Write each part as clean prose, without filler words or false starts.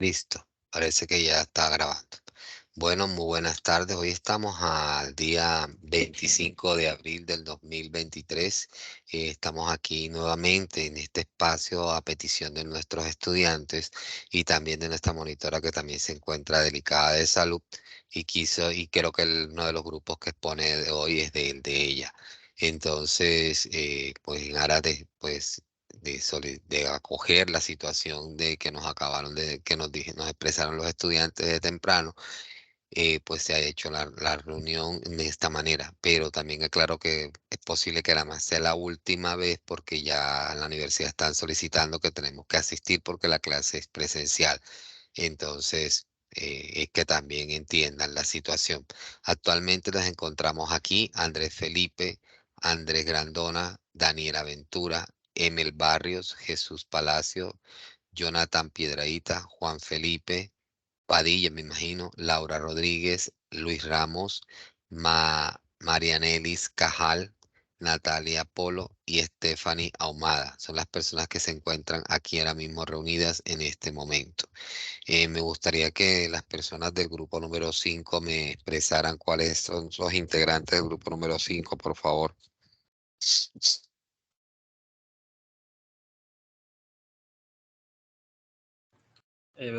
Listo, parece que ya está grabando. Bueno, muy buenas tardes. Hoy estamos al día 25 de abril del 2023. Estamos aquí nuevamente en este espacio a petición de nuestros estudiantes y también de nuestra monitora que también se encuentra delicada de salud y creo que uno de los grupos que expone de hoy es de ella. Entonces, pues en aras de, pues, de acoger la situación de que nos acabaron que nos expresaron los estudiantes de temprano, pues se ha hecho la reunión de esta manera. Pero también aclaro que es posible que más sea la última vez porque ya en la universidad están solicitando que tenemos que asistir porque la clase es presencial. Entonces, es que también entiendan la situación. Actualmente nos encontramos aquí Andrés Felipe, Andrés Grandona, Daniela Ventura, Emel Barrios, Jesús Palacio, Jonathan Piedraíta, Juan Felipe, Padilla, me imagino, Laura Rodríguez, Luis Ramos, Marianelis Cajal, Natalia Polo y Stephanie Ahumada. Son las personas que se encuentran aquí ahora mismo reunidas en este momento. Me gustaría que las personas del grupo número 5 me expresaran cuáles son los integrantes del grupo número 5, por favor.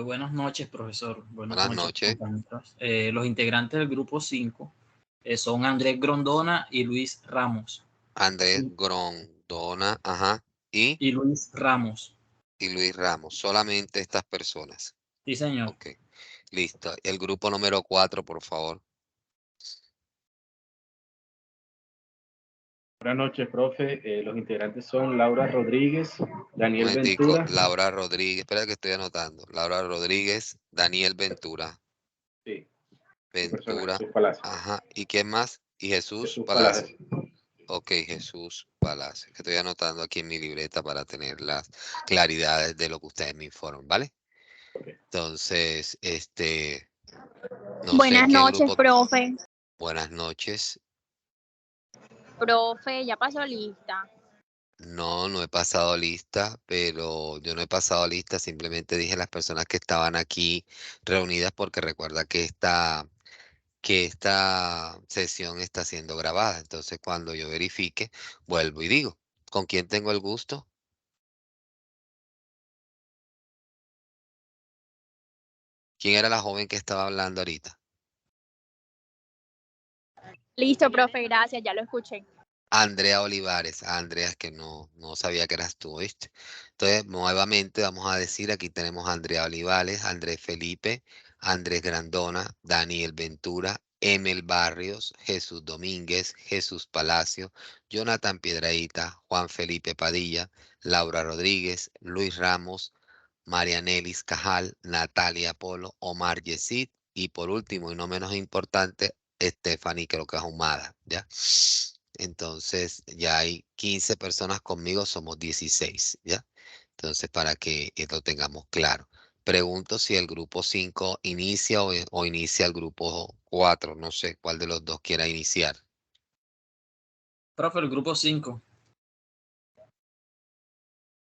Buenas noches, profesor. Buenas Buenas noches, noches. compañeros. Los integrantes del grupo 5 son Andrés Grondona y Luis Ramos. Andrés Y, Grondona, ajá, y Luis Ramos. y Luis Ramos. Solamente estas personas. Sí, señor. Ok, listo. El grupo número 4, por favor. Buenas noches, profe. Los integrantes son Laura Rodríguez, Un Daniel momentico, Ventura. Laura Rodríguez, espera que estoy anotando. Laura Rodríguez, Daniel Ventura. Sí, su persona, Ventura, Jesús Palacio. ajá. ¿Y quién más? Y Jesús Jesús Palacio. Palacio. Ok, Jesús Palacio, que estoy anotando aquí en mi libreta para tener las claridades de lo que ustedes me informan, ¿vale? Okay. Entonces, no sé Buenas qué noches, grupo. profe. Buenas noches. Profe, ya pasó lista. No, no he pasado lista, pero yo no he pasado lista, simplemente dije las personas que estaban aquí reunidas porque recuerda que esta sesión está siendo grabada. Entonces, cuando yo verifique, vuelvo y digo, ¿con quién tengo el gusto? ¿Quién era la joven que estaba hablando ahorita? Listo, profe, gracias, ya lo escuché. Andrea Olivares. Andrea, es que no sabía que eras tú, ¿viste? Entonces, nuevamente vamos a decir, aquí tenemos a Andrea Olivares, Andrés Felipe, Andrés Grandona, Daniel Ventura, Emel Barrios, Jesús Domínguez, Jesús Palacio, Jonathan Piedraíta, Juan Felipe Padilla, Laura Rodríguez, Luis Ramos, Marianelis Cajal, Natalia Polo, Omar Yesid y por último y no menos importante, Stephanie creo que es Ahumada, ¿ya? Entonces ya hay 15 personas conmigo, somos 16, ¿ya? Entonces para que lo tengamos claro. Pregunto si el grupo 5 inicia o inicia el grupo 4, no sé cuál de los dos quiera iniciar. Profe, el grupo 5.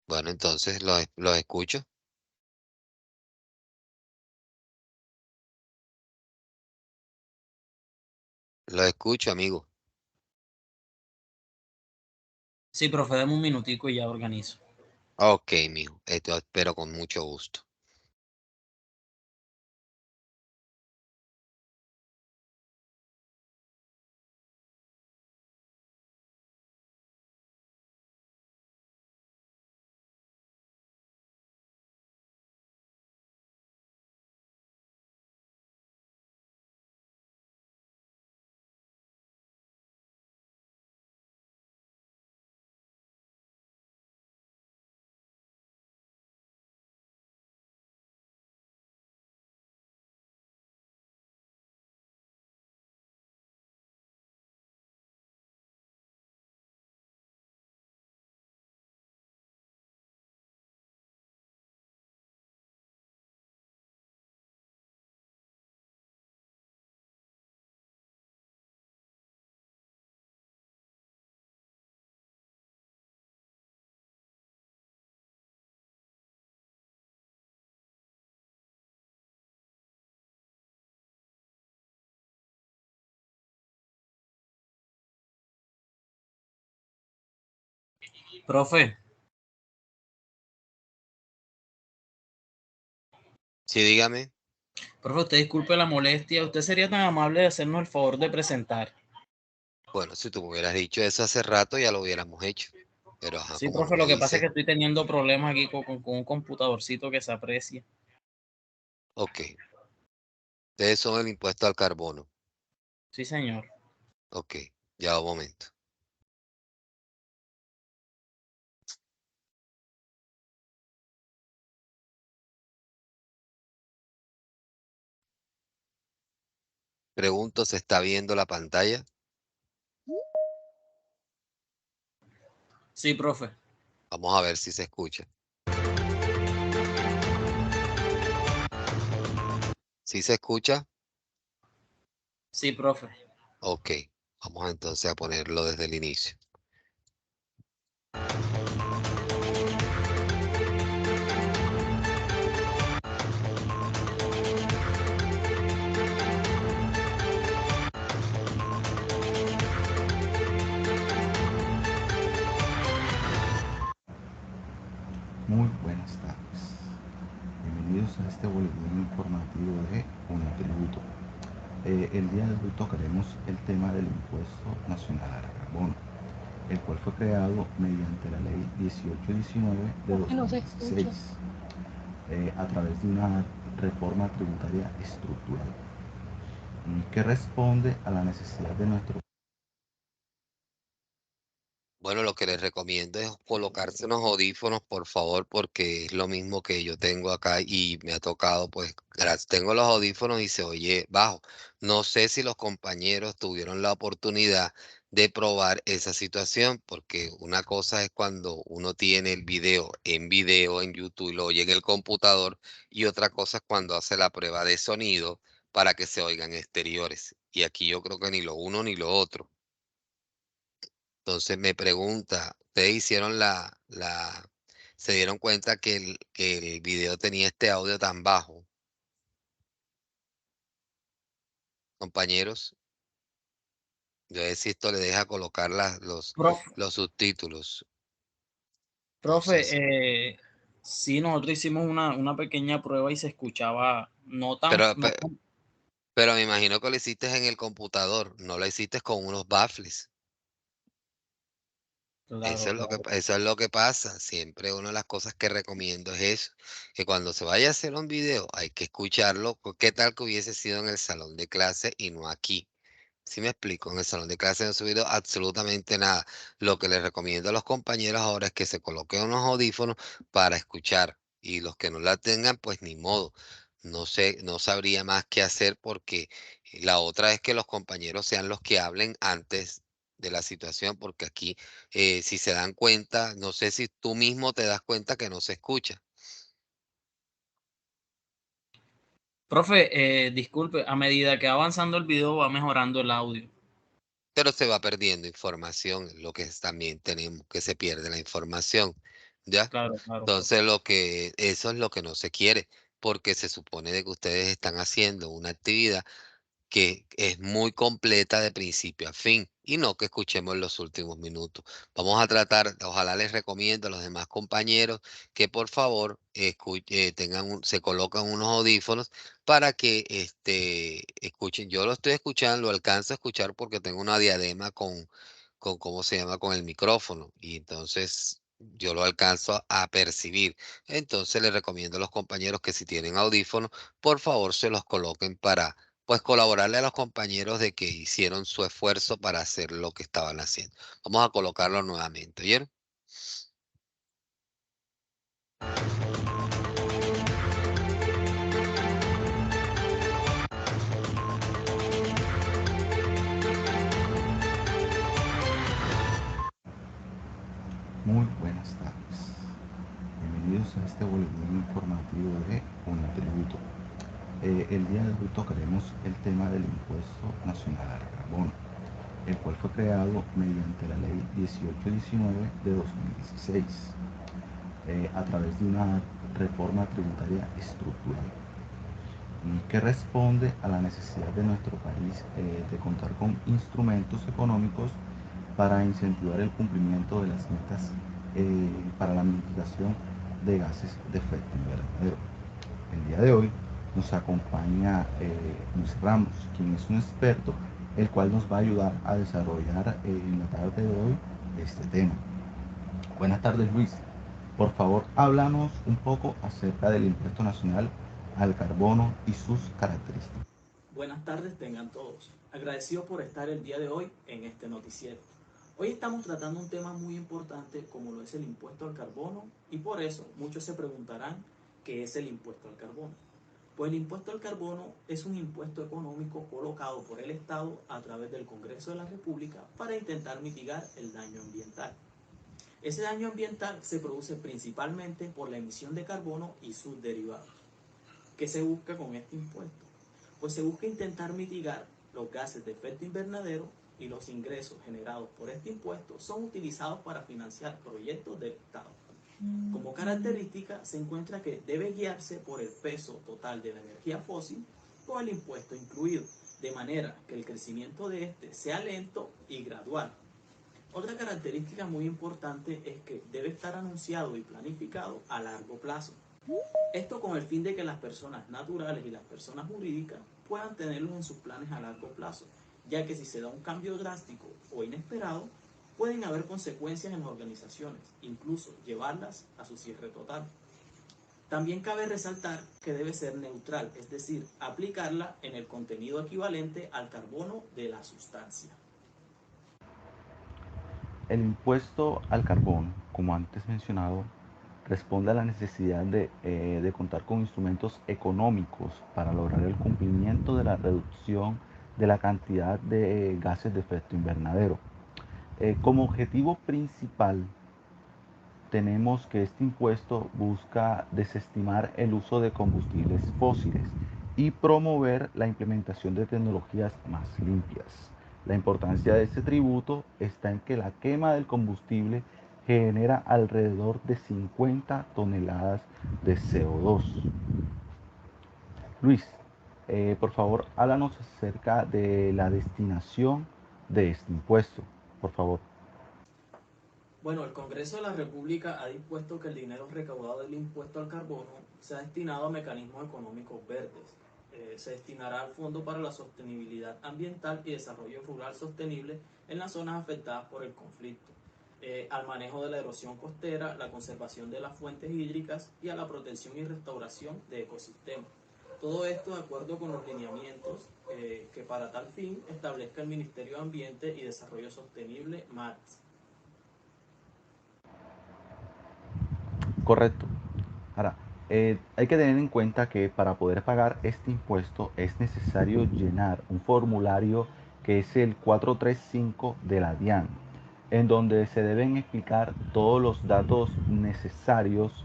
Bueno, entonces los escucho. Los escucho, amigo. Sí, profe, dame un minutico y ya organizo. Ok, mijo, esto espero con mucho gusto. Profe, Sí, dígame. profe, usted disculpe la molestia. ¿Usted sería tan amable de hacernos el favor de presentar? Bueno, si tú me hubieras dicho eso hace rato, ya lo hubiéramos hecho. Pero, ajá, Sí, como no profe, me lo que pasa es que dice, estoy teniendo problemas aquí con un computadorcito que se aprecia. ok. Ustedes son el impuesto al carbono. Sí, señor. Ok, ya un momento. Pregunto, ¿se está viendo la pantalla? Sí, profe. Vamos a ver si se escucha. ¿Sí se escucha? Sí, profe. Ok, vamos entonces a ponerlo desde el inicio. Muy buenas tardes. Bienvenidos a este boletín informativo de Unitributo. El día de hoy tocaremos el tema del impuesto nacional al carbono, el cual fue creado mediante la ley 1819 de 2016 a través de una reforma tributaria estructural que responde a la necesidad de nuestro. Bueno, lo que les recomiendo es colocarse unos audífonos, por favor, porque es lo mismo que yo tengo acá y me ha tocado, pues, tengo los audífonos y se oye bajo. No sé si los compañeros tuvieron la oportunidad de probar esa situación, porque una cosa es cuando uno tiene el video en YouTube y lo oye en el computador, y otra cosa es cuando hace la prueba de sonido para que se oigan exteriores. Y aquí yo creo que ni lo uno ni lo otro. Entonces me pregunta, ¿ustedes hicieron se dieron cuenta que el video tenía este audio tan bajo, compañeros? Yo sé si esto le deja colocar Profe, los subtítulos. Entonces, profe, sí, nosotros hicimos una pequeña prueba y se escuchaba pero, no pe- tan pero me imagino que lo hiciste en el computador, no lo hiciste con unos baffles. claro, claro. Eso es lo que pasa. Siempre una de las cosas que recomiendo es eso, que cuando se vaya a hacer un video hay que escucharlo. ¿Qué tal que hubiese sido en el salón de clase y no aquí? Si me explico, en el salón de clase no he subido absolutamente nada. Lo que les recomiendo a los compañeros ahora es que se coloquen unos audífonos para escuchar. Y los que no la tengan, pues ni modo. No sé, no sabría más qué hacer porque la otra es que los compañeros sean los que hablen antes de la situación, porque aquí, si se dan cuenta, no sé si tú mismo te das cuenta que no se escucha. Profe, disculpe, a medida que va avanzando el video va mejorando el audio. Pero se va perdiendo información, lo que también tenemos, que se pierde la información, ¿ya? Claro, claro, profe. Entonces eso es lo que no se quiere, porque se supone de que ustedes están haciendo una actividad que es muy completa de principio a fin y no que escuchemos los últimos minutos. Vamos a tratar, ojalá les recomiendo a los demás compañeros que por favor se colocan unos audífonos para que escuchen. Yo lo estoy escuchando, lo alcanzo a escuchar porque tengo una diadema ¿cómo se llama? Con el micrófono y entonces yo lo alcanzo a percibir. Entonces les recomiendo a los compañeros que si tienen audífonos, por favor se los coloquen para pues colaborarle a los compañeros de que hicieron su esfuerzo para hacer lo que estaban haciendo. Vamos a colocarlo nuevamente, ¿oyeron? Muy buenas tardes. Bienvenidos a este boletín informativo de Unitributo. El día de hoy tocaremos el tema del impuesto nacional al carbono, el cual fue creado mediante la ley 1819 de 2016 a través de una reforma tributaria estructural que responde a la necesidad de nuestro país de contar con instrumentos económicos para incentivar el cumplimiento de las metas para la mitigación de gases de efecto invernadero. El día de hoy nos acompaña Luis Ramos, quien es un experto, el cual nos va a ayudar a desarrollar en la tarde de hoy este tema. Buenas tardes, Luis. Por favor, háblanos un poco acerca del impuesto nacional al carbono y sus características. Buenas tardes tengan todos. Agradecido por estar el día de hoy en este noticiero. Hoy estamos tratando un tema muy importante como lo es el impuesto al carbono y por eso muchos se preguntarán qué es el impuesto al carbono. Pues el impuesto al carbono es un impuesto económico colocado por el Estado a través del Congreso de la República para intentar mitigar el daño ambiental. Ese daño ambiental se produce principalmente por la emisión de carbono y sus derivados. ¿Qué se busca con este impuesto? Pues se busca intentar mitigar los gases de efecto invernadero y los ingresos generados por este impuesto son utilizados para financiar proyectos del Estado. Como característica se encuentra que debe guiarse por el peso total de la energía fósil con el impuesto incluido, de manera que el crecimiento de este sea lento y gradual. Otra característica muy importante es que debe estar anunciado y planificado a largo plazo. Esto con el fin de que las personas naturales y las personas jurídicas puedan tenerlos en sus planes a largo plazo, ya que si se da un cambio drástico o inesperado, pueden haber consecuencias en organizaciones, incluso llevarlas a su cierre total. También cabe resaltar que debe ser neutral, es decir, aplicarla en el contenido equivalente al carbono de la sustancia. El impuesto al carbón, como antes mencionado, responde a la necesidad de contar con instrumentos económicos para lograr el cumplimiento de la reducción de la cantidad de gases de efecto invernadero. Como objetivo principal, tenemos que este impuesto busca desestimar el uso de combustibles fósiles y promover la implementación de tecnologías más limpias. La importancia de este tributo está en que la quema del combustible genera alrededor de 50 toneladas de CO2. Luis, por favor, háblanos acerca de la destinación de este impuesto, por favor. Bueno, el Congreso de la República ha dispuesto que el dinero recaudado del impuesto al carbono sea destinado a mecanismos económicos verdes. Se destinará al Fondo para la Sostenibilidad Ambiental y Desarrollo Rural Sostenible en las zonas afectadas por el conflicto, al manejo de la erosión costera, la conservación de las fuentes hídricas y a la protección y restauración de ecosistemas. Todo esto de acuerdo con los lineamientos que para tal fin establezca el Ministerio de Ambiente y Desarrollo Sostenible, MARS. Correcto. Ahora, hay que tener en cuenta que para poder pagar este impuesto es necesario llenar un formulario que es el 435 de la DIAN, en donde se deben explicar todos los datos necesarios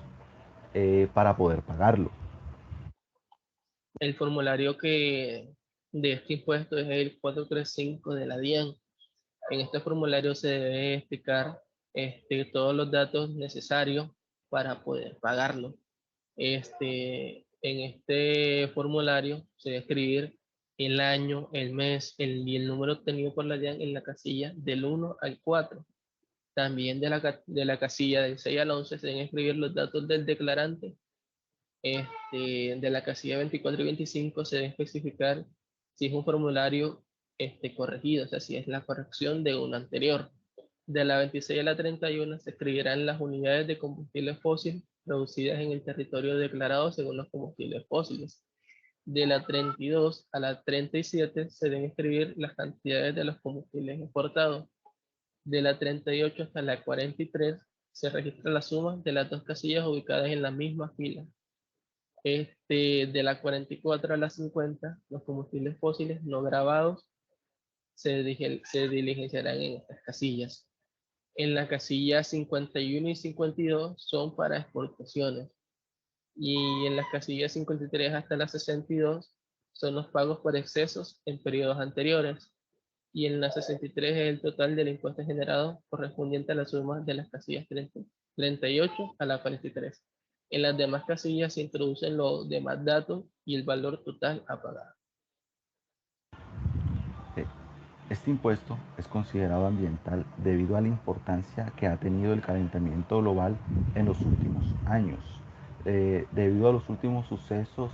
para poder pagarlo. El formulario de este impuesto es el 435 de la DIAN. En este formulario se debe explicar todos los datos necesarios para poder pagarlo. En este formulario se debe escribir el año, el mes y el número obtenido por la DIAN en la casilla del 1 al 4. También de la casilla del 6 al 11 se deben escribir los datos del declarante. De la casilla 24 y 25 se debe especificar si es un formulario corregido, o sea, si es la corrección de uno anterior. De la 26 a la 31 se escribirán las unidades de combustible fósil producidas en el territorio declarado según los combustibles fósiles. De la 32 a la 37 se deben escribir las cantidades de los combustibles importados. De la 38 hasta la 43 se registra la suma de las dos casillas ubicadas en la misma fila. De la 44 a la 50, los combustibles fósiles no grabados se diligenciarán en estas casillas. En la casilla 51 y 52 son para exportaciones. Y en las casillas 53 hasta la 62 son los pagos por excesos en periodos anteriores. Y en la 63 es el total del impuesto generado correspondiente a la suma de las casillas 38 a la 43. En las demás casillas se introducen los demás datos y el valor total a pagar. Este impuesto es considerado ambiental debido a la importancia que ha tenido el calentamiento global en los últimos años, debido a los últimos sucesos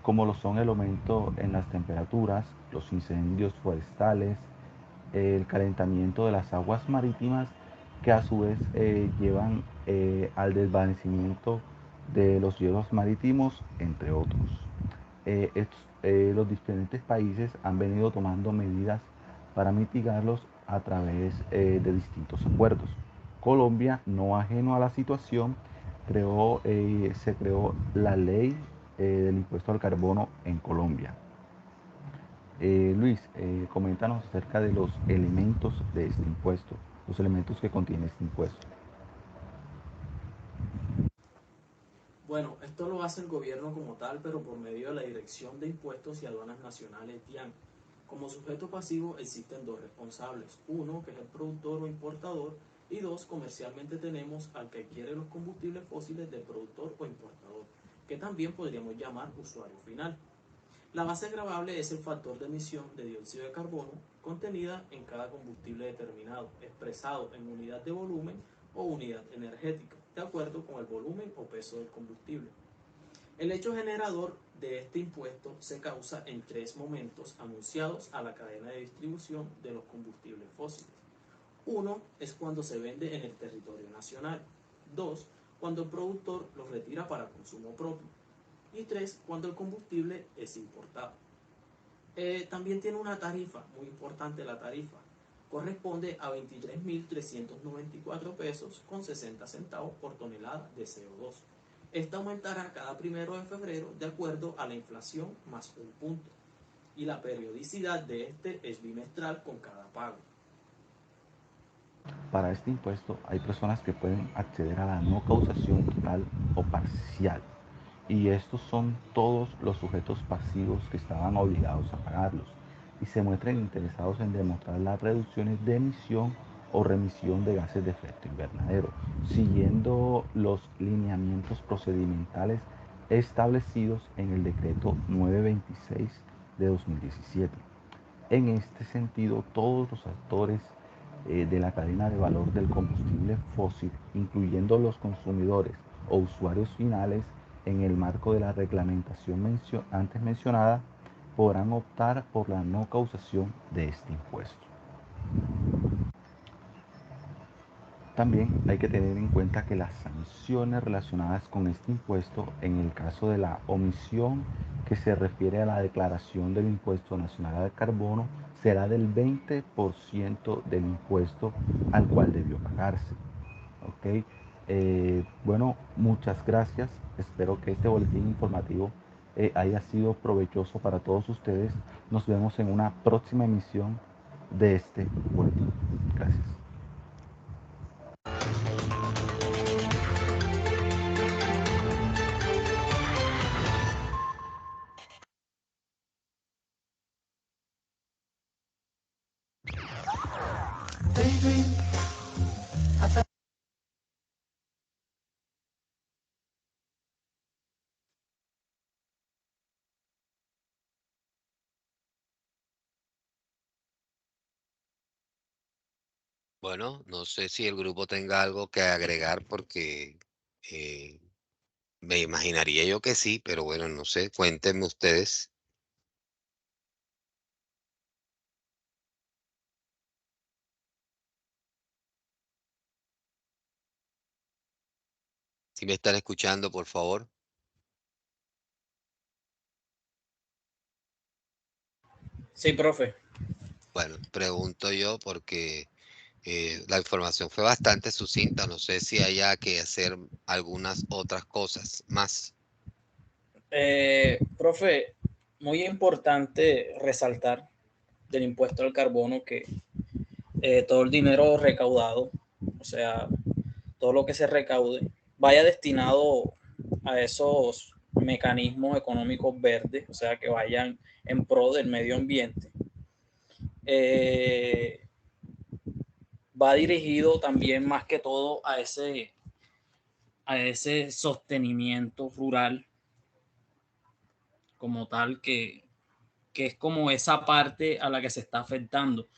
como lo son el aumento en las temperaturas, los incendios forestales, el calentamiento de las aguas marítimas que a su vez llevan al desvanecimiento de los hielos marítimos, entre otros. Los diferentes países han venido tomando medidas para mitigarlos a través de distintos acuerdos. Colombia, no ajeno a la situación, se creó la ley del impuesto al carbono en Colombia. Luis, coméntanos acerca de los elementos de este impuesto, los elementos que contiene este impuesto. Bueno, esto lo hace el gobierno como tal, pero por medio de la Dirección de Impuestos y Aduanas Nacionales, DIAN. Como sujeto pasivo existen dos responsables, uno que es el productor o importador y dos, comercialmente tenemos al que adquiere los combustibles fósiles del productor o importador, que también podríamos llamar usuario final. La base gravable es el factor de emisión de dióxido de carbono contenida en cada combustible determinado, expresado en unidad de volumen o unidad energética, de acuerdo con el volumen o peso del combustible. El hecho generador de este impuesto se causa en tres momentos anunciados a la cadena de distribución de los combustibles fósiles. Uno es cuando se vende en el territorio nacional. Dos, cuando el productor los retira para consumo propio. Y tres, cuando el combustible es importado. También tiene una tarifa, muy importante la tarifa. Corresponde a 23.394 pesos con 60 centavos por tonelada de CO2. Esta aumentará cada 1 de febrero de acuerdo a la inflación más un punto. Y la periodicidad de este es bimestral con cada pago. Para este impuesto hay personas que pueden acceder a la no causación total o parcial. Y estos son todos los sujetos pasivos que estaban obligados a pagarlos y se muestran interesados en demostrar las reducciones de emisión o remisión de gases de efecto invernadero, siguiendo los lineamientos procedimentales establecidos en el decreto 926 de 2017. En este sentido, todos los actores de la cadena de valor del combustible fósil, incluyendo los consumidores o usuarios finales, en el marco de la reglamentación antes mencionada, podrán optar por la no causación de este impuesto. También hay que tener en cuenta que las sanciones relacionadas con este impuesto, en el caso de la omisión que se refiere a la declaración del impuesto nacional al carbono, será del 20% del impuesto al cual debió pagarse. ¿Okay? Bueno, muchas gracias. Espero que este boletín informativo haya sido provechoso para todos ustedes. Nos vemos en una próxima emisión de este boletín. Gracias. Bueno, no sé si el grupo tenga algo que agregar porque eh, me imaginaría yo que sí, pero bueno, no sé, cuéntenme ustedes. Si me están escuchando, por favor. Sí, profe. Bueno, pregunto yo porque la información fue bastante sucinta. No sé si haya que hacer algunas otras cosas más. Profe, muy importante resaltar del impuesto al carbono que todo el dinero recaudado, o sea, todo lo que se recaude, vaya destinado a esos mecanismos económicos verdes, o sea, que vayan en pro del medio ambiente. Va dirigido también más que todo a ese sostenimiento rural como tal que que es como esa parte a la que se está afectando.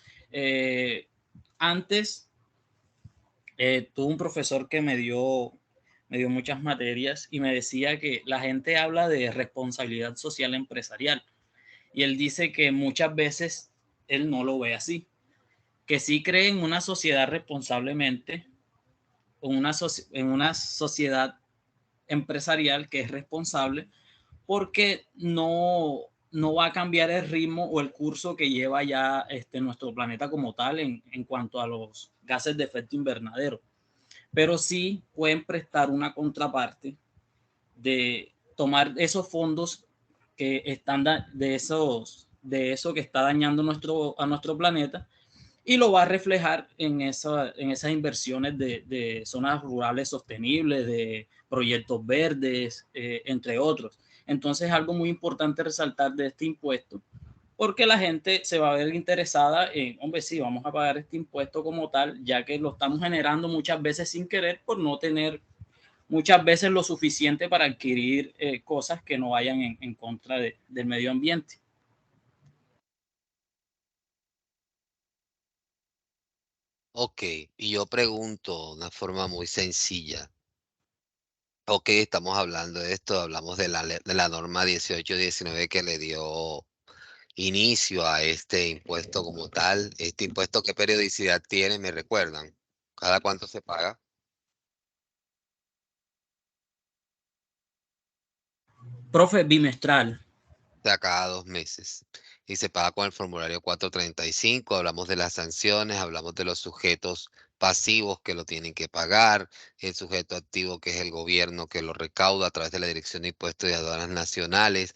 Antes tuve un profesor que me dio muchas materias y me decía que la gente habla de responsabilidad social empresarial y él dice que muchas veces él no lo ve así, que sí cree en una sociedad responsablemente, en una sociedad empresarial que es responsable, porque no va a cambiar el ritmo o el curso que lleva ya nuestro planeta como tal en cuanto a los gases de efecto invernadero. Pero sí pueden prestar una contraparte de tomar esos fondos que están de eso que está dañando a nuestro planeta y lo va a reflejar en esas inversiones de zonas rurales sostenibles, de proyectos verdes, entre otros. Entonces es algo muy importante resaltar de este impuesto, porque la gente se va a ver interesada en, hombre, sí, vamos a pagar este impuesto como tal, ya que lo estamos generando muchas veces sin querer por no tener muchas veces lo suficiente para adquirir cosas que no vayan en contra del medio ambiente. Ok, y yo pregunto de una forma muy sencilla. Ok, estamos hablando de esto, hablamos de la norma 1819 que le dio inicio a este impuesto como tal. Este impuesto, ¿qué periodicidad tiene? ¿Me recuerdan? ¿Cada cuánto se paga? Profe, bimestral. O sea, cada 2 meses. Y se paga con el formulario 435. Hablamos de las sanciones, hablamos de los sujetos pasivos que lo tienen que pagar, el sujeto activo que es el gobierno que lo recauda a través de la Dirección de Impuestos y Aduanas Nacionales.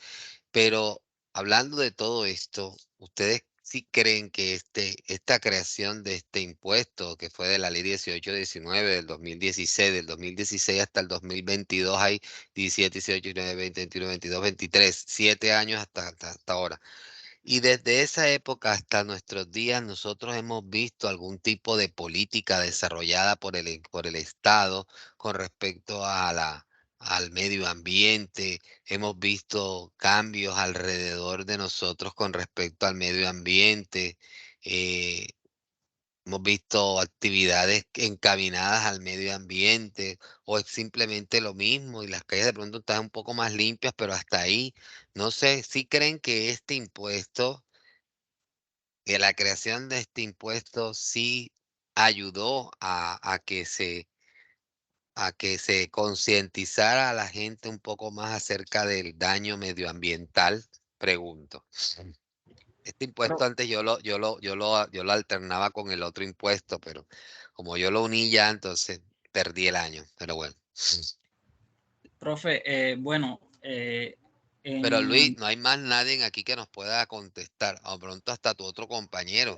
Pero hablando de todo esto, ¿ustedes sí creen que esta creación de este impuesto, que fue de la ley 1819 del 2016, del 2016 hasta el 2022, hay 17, 18, 19, 20, 21, 22, 23, 7 años hasta ahora? Y desde esa época hasta nuestros días, nosotros hemos visto algún tipo de política desarrollada por el Estado con respecto al medio ambiente. Hemos visto cambios alrededor de nosotros con respecto al medio ambiente. eh, Hemos visto actividades encaminadas al medio ambiente, o es simplemente lo mismo y las calles de pronto están un poco más limpias, pero hasta ahí. No sé, si creen que este impuesto, que la creación de este impuesto sí ayudó a que se concientizara a la gente un poco más acerca del daño medioambiental, pregunto. Este impuesto Pro- antes yo lo alternaba con el otro impuesto, pero como yo lo uní ya, entonces perdí el año, pero bueno. Profe, bueno, Pero Luis, en, no hay más nadie aquí que nos pueda contestar. A pronto hasta tu otro compañero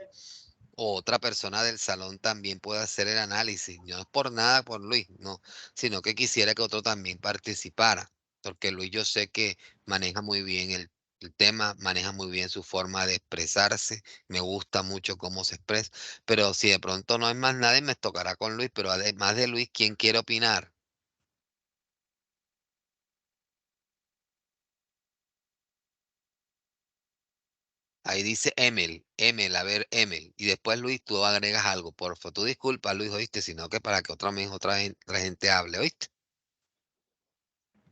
o otra persona del salón también puede hacer el análisis. No es por nada por Luis, no, sino que quisiera que otro también participara, porque Luis yo sé que maneja muy bien el tema, maneja muy bien su forma de expresarse, me gusta mucho cómo se expresa, pero si de pronto no hay más nadie, me tocará con Luis, pero además de Luis, ¿quién quiere opinar? Ahí dice Emel, a ver, Emel. Y después Luis, tú agregas algo, por favor. Tú disculpa, Luis, oíste, sino que para que otra gente hable, ¿oíste?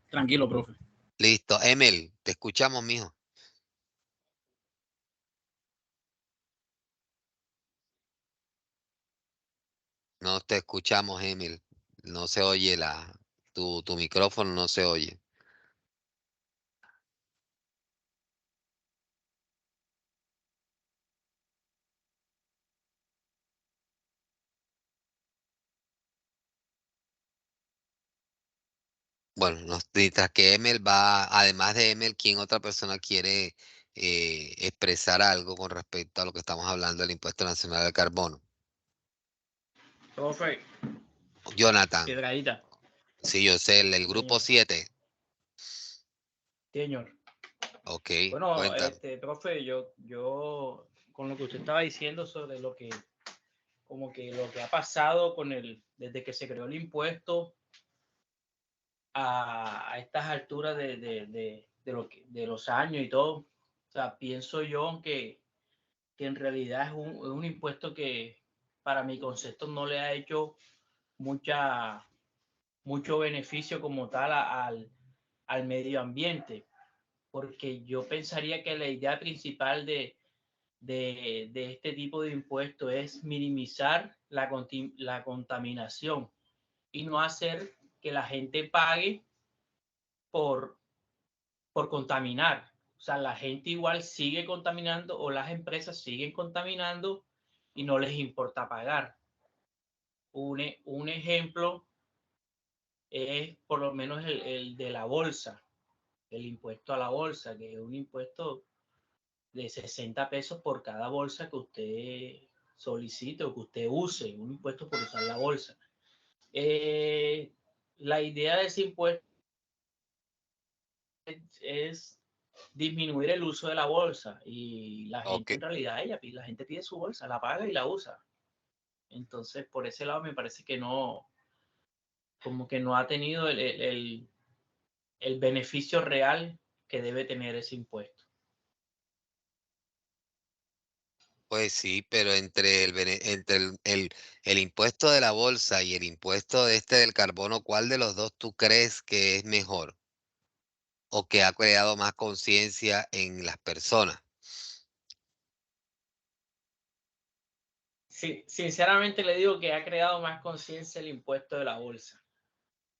tranquilo, profe. Listo, Emel, te escuchamos, mijo. No te escuchamos, Emel. No se oye tu micrófono no se oye. Bueno, mientras que Emel va, además de Emel, ¿quién otra persona quiere expresar algo con respecto a lo que estamos hablando del Impuesto Nacional al Carbono? Profe, Jonathan, Piedradita, sí, yo sé, el grupo señor. 7. Señor. Ok, Bueno, cuéntame. profe, yo con lo que usted estaba diciendo sobre lo que, como que lo que ha pasado desde que se creó el impuesto a estas alturas de los años y todo, sea, pienso yo que en realidad es un impuesto que para mi concepto no le ha hecho mucho beneficio como tal al medio ambiente, porque yo pensaría que la idea principal de este tipo de impuesto es minimizar la contaminación y no hacer que la gente pague por, por contaminar. O sea, la gente igual sigue contaminando o las empresas siguen contaminando y no les importa pagar. Un ejemplo es por lo menos el de la bolsa, el impuesto a la bolsa, que es un impuesto de 60 pesos por cada bolsa que usted solicite o que usted use, un impuesto por usar la bolsa. La idea de ese impuesto es disminuir el uso de la bolsa y la Ok. gente en realidad, la gente pide su bolsa, la paga y la usa. Entonces, por ese lado me parece que no, como que no ha tenido el beneficio real que debe tener ese impuesto. Pues sí, pero entre el impuesto de la bolsa y el impuesto del carbono, ¿cuál de los dos tú crees que es mejor o que ha creado más conciencia en las personas? Sí, sinceramente le digo que ha creado más conciencia el impuesto de la bolsa,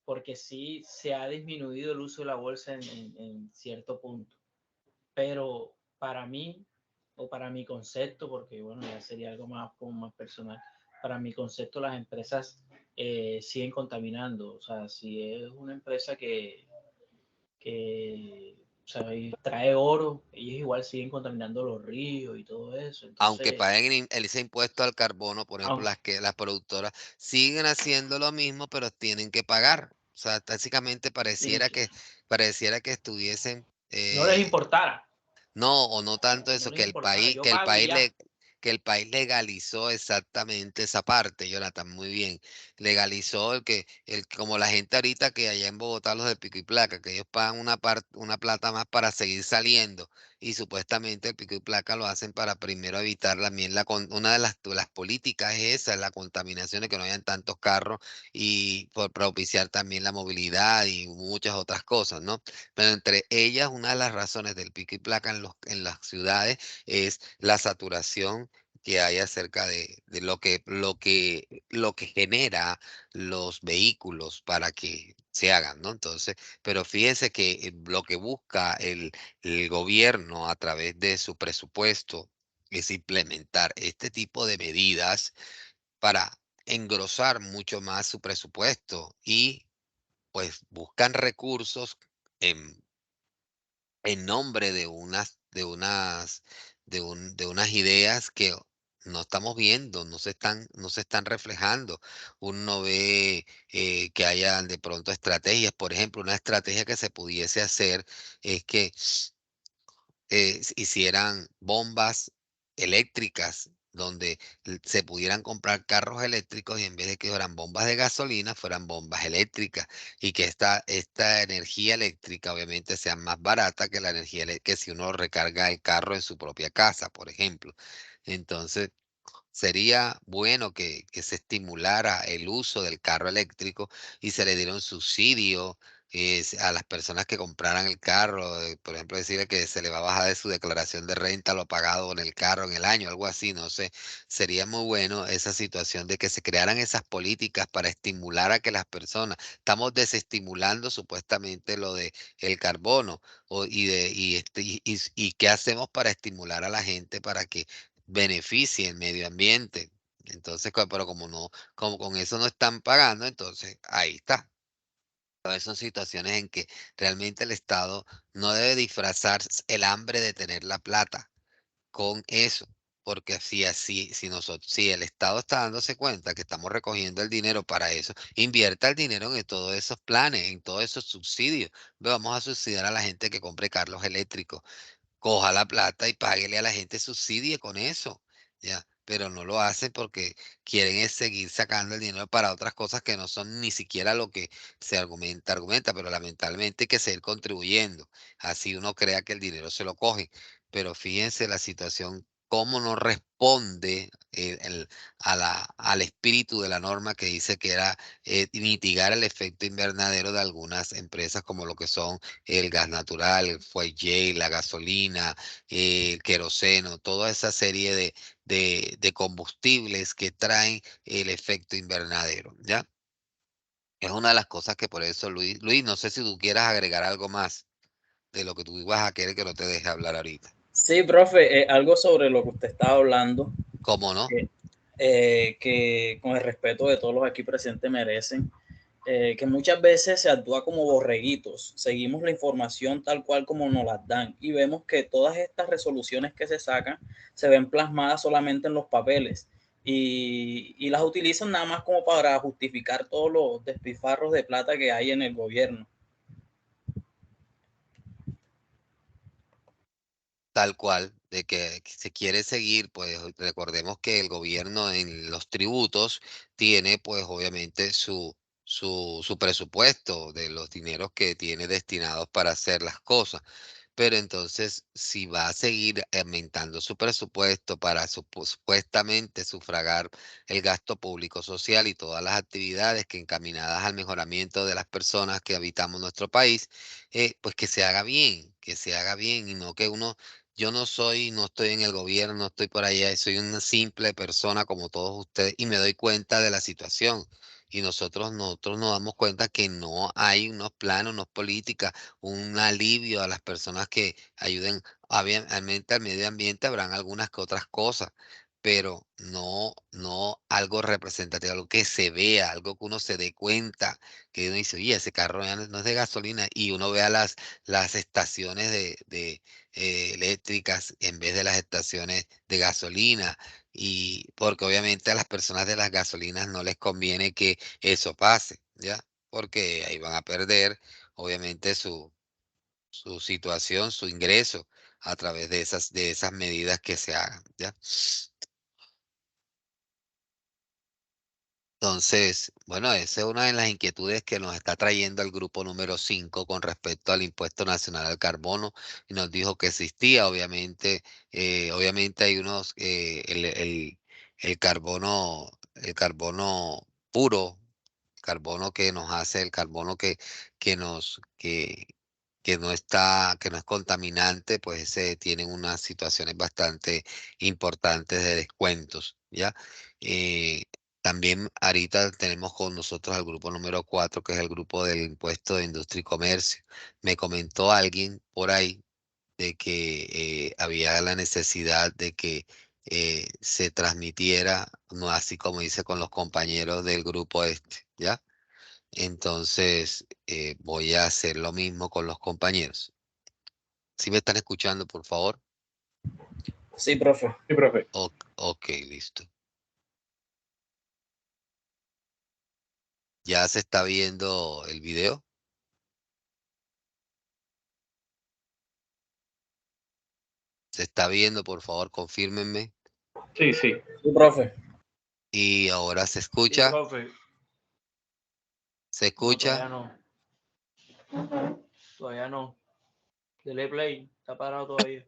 porque sí se ha disminuido el uso de la bolsa en cierto punto. Pero para mí, o para mi concepto, porque bueno, ya sería algo más, como más personal, para mi concepto las empresas siguen contaminando. O sea, si es una empresa que o sea, trae oro, ellos igual siguen contaminando los ríos y todo eso. Aunque Entonces, paguen ese impuesto al carbono, por ejemplo, aunque, las productoras siguen haciendo lo mismo, pero tienen que pagar. O sea, básicamente tienen que, pareciera que estuviesen, no les importara, no, o no tanto no eso, les importara, yo pago y ya. que el país legalizó exactamente esa parte, Jonathan, muy bien. Legalizó como la gente ahorita que allá en Bogotá, los de pico y placa, que ellos pagan una plata más para seguir saliendo, y supuestamente el pico y placa lo hacen para primero evitar también una de las políticas es esa, la contaminación, de que no hayan tantos carros, y por propiciar también la movilidad y muchas otras cosas, ¿no? Pero entre ellas, una de las razones del pico y placa en las ciudades es la saturación que hay acerca de lo que genera los vehículos para que se hagan, ¿no? Entonces, pero fíjense que lo que busca el gobierno a través de su presupuesto es implementar este tipo de medidas para engrosar mucho más su presupuesto, y pues buscan recursos en en nombre de unas ideas que no estamos viendo, no se están reflejando. Uno ve que haya de pronto estrategias. Por ejemplo, una estrategia que se pudiese hacer es que hicieran bombas eléctricas donde se pudieran comprar carros eléctricos, y en vez de que fueran bombas de gasolina, fueran bombas eléctricas, y que esta energía eléctrica obviamente sea más barata que la que si uno recarga el carro en su propia casa, por ejemplo. Entonces, sería bueno que se estimulara el uso del carro eléctrico y se le diera un subsidio a las personas que compraran el carro. Por ejemplo, decirle que se le va a bajar de su declaración de renta lo pagado en el carro en el año, algo así, no sé. Sería muy bueno esa situación de que se crearan esas políticas para estimular a que las personas, estamos desestimulando supuestamente lo de el carbono, y qué hacemos para estimular a la gente para que beneficie el medio ambiente. Entonces, pero como no, como con eso no están pagando, entonces ahí está. Entonces son situaciones en que realmente el Estado no debe disfrazar el hambre de tener la plata con eso. Porque si el Estado está dándose cuenta que estamos recogiendo el dinero para eso, invierta el dinero en todos esos planes, en todos esos subsidios. Vamos a subsidiar a la gente que compre carros eléctricos, coja la plata y páguele a la gente, subsidie con eso, ¿ya? pero no lo hacen porque quieren es seguir sacando el dinero para otras cosas que no son ni siquiera lo que se argumenta, pero lamentablemente hay que seguir contribuyendo. Así uno crea que el dinero se lo coge. Pero fíjense la situación, cómo no responde al espíritu de la norma que dice que era mitigar el efecto invernadero de algunas empresas como lo que son el gas natural, el fuelle, la gasolina, el queroseno, toda esa serie de combustibles que traen el efecto invernadero, ¿ya? Es una de las cosas que por eso, Luis, no sé si tú quieras agregar algo más de lo que tú ibas a querer que no te deje hablar ahorita. Sí, profe, algo sobre lo que usted estaba hablando, ¿Cómo no? que con el respeto de todos los aquí presentes merecen, que muchas veces se actúa como borreguitos, seguimos la información tal cual como nos las dan y vemos que todas estas resoluciones que se sacan se ven plasmadas solamente en los papeles y las utilizan nada más como para justificar todos los despilfarros de plata que hay en el gobierno. Tal cual, de que se quiere seguir, pues recordemos que el gobierno en los tributos tiene pues obviamente su presupuesto de los dineros que tiene destinados para hacer las cosas. Pero entonces, si va a seguir aumentando su presupuesto para supuestamente sufragar el gasto público social y todas las actividades que encaminadas al mejoramiento de las personas que habitamos nuestro país, pues que se haga bien y no que uno, yo no estoy en el gobierno, no estoy por allá, soy una simple persona como todos ustedes y me doy cuenta de la situación. Y nosotros nos damos cuenta que no hay unos planes, unas políticas, un alivio a las personas que ayuden. Obviamente al medio ambiente habrán algunas que otras cosas, pero no algo representativo, algo que se vea, algo que uno se dé cuenta, que uno dice, oye, ese carro ya no es de gasolina, y uno vea las estaciones eléctricas en vez de las estaciones de gasolina, y porque obviamente a las personas de las gasolinas no les conviene que eso pase, ¿ya? Porque ahí van a perder, obviamente, su situación, su ingreso a través de esas medidas que se hagan, ¿ya? Entonces, bueno, esa es una de las inquietudes que nos está trayendo el grupo número 5 con respecto al impuesto nacional al carbono, y nos dijo que existía, obviamente hay unos, el carbono puro, carbono que nos hace, el carbono que nos, que no es contaminante, pues ese tienen unas situaciones bastante importantes de descuentos, ¿ya? Eh, También ahorita tenemos con nosotros al grupo número 4, que es el grupo del impuesto de industria y comercio. Me comentó alguien por ahí de que había la necesidad de que se transmitiera, no así como dice con los compañeros del grupo este, ¿ya? Entonces, voy a hacer lo mismo con los compañeros. ¿Sí me están escuchando, por favor? Sí, profe. Sí, profe. Ok, listo. ¿Ya se está viendo el video? ¿Se está viendo? Por favor, confírmenme. Sí, sí. Sí, profe. ¿Y ahora se Sí, escucha? profe. ¿Se No, todavía escucha? no. Todavía no. Dele play. Está parado todavía.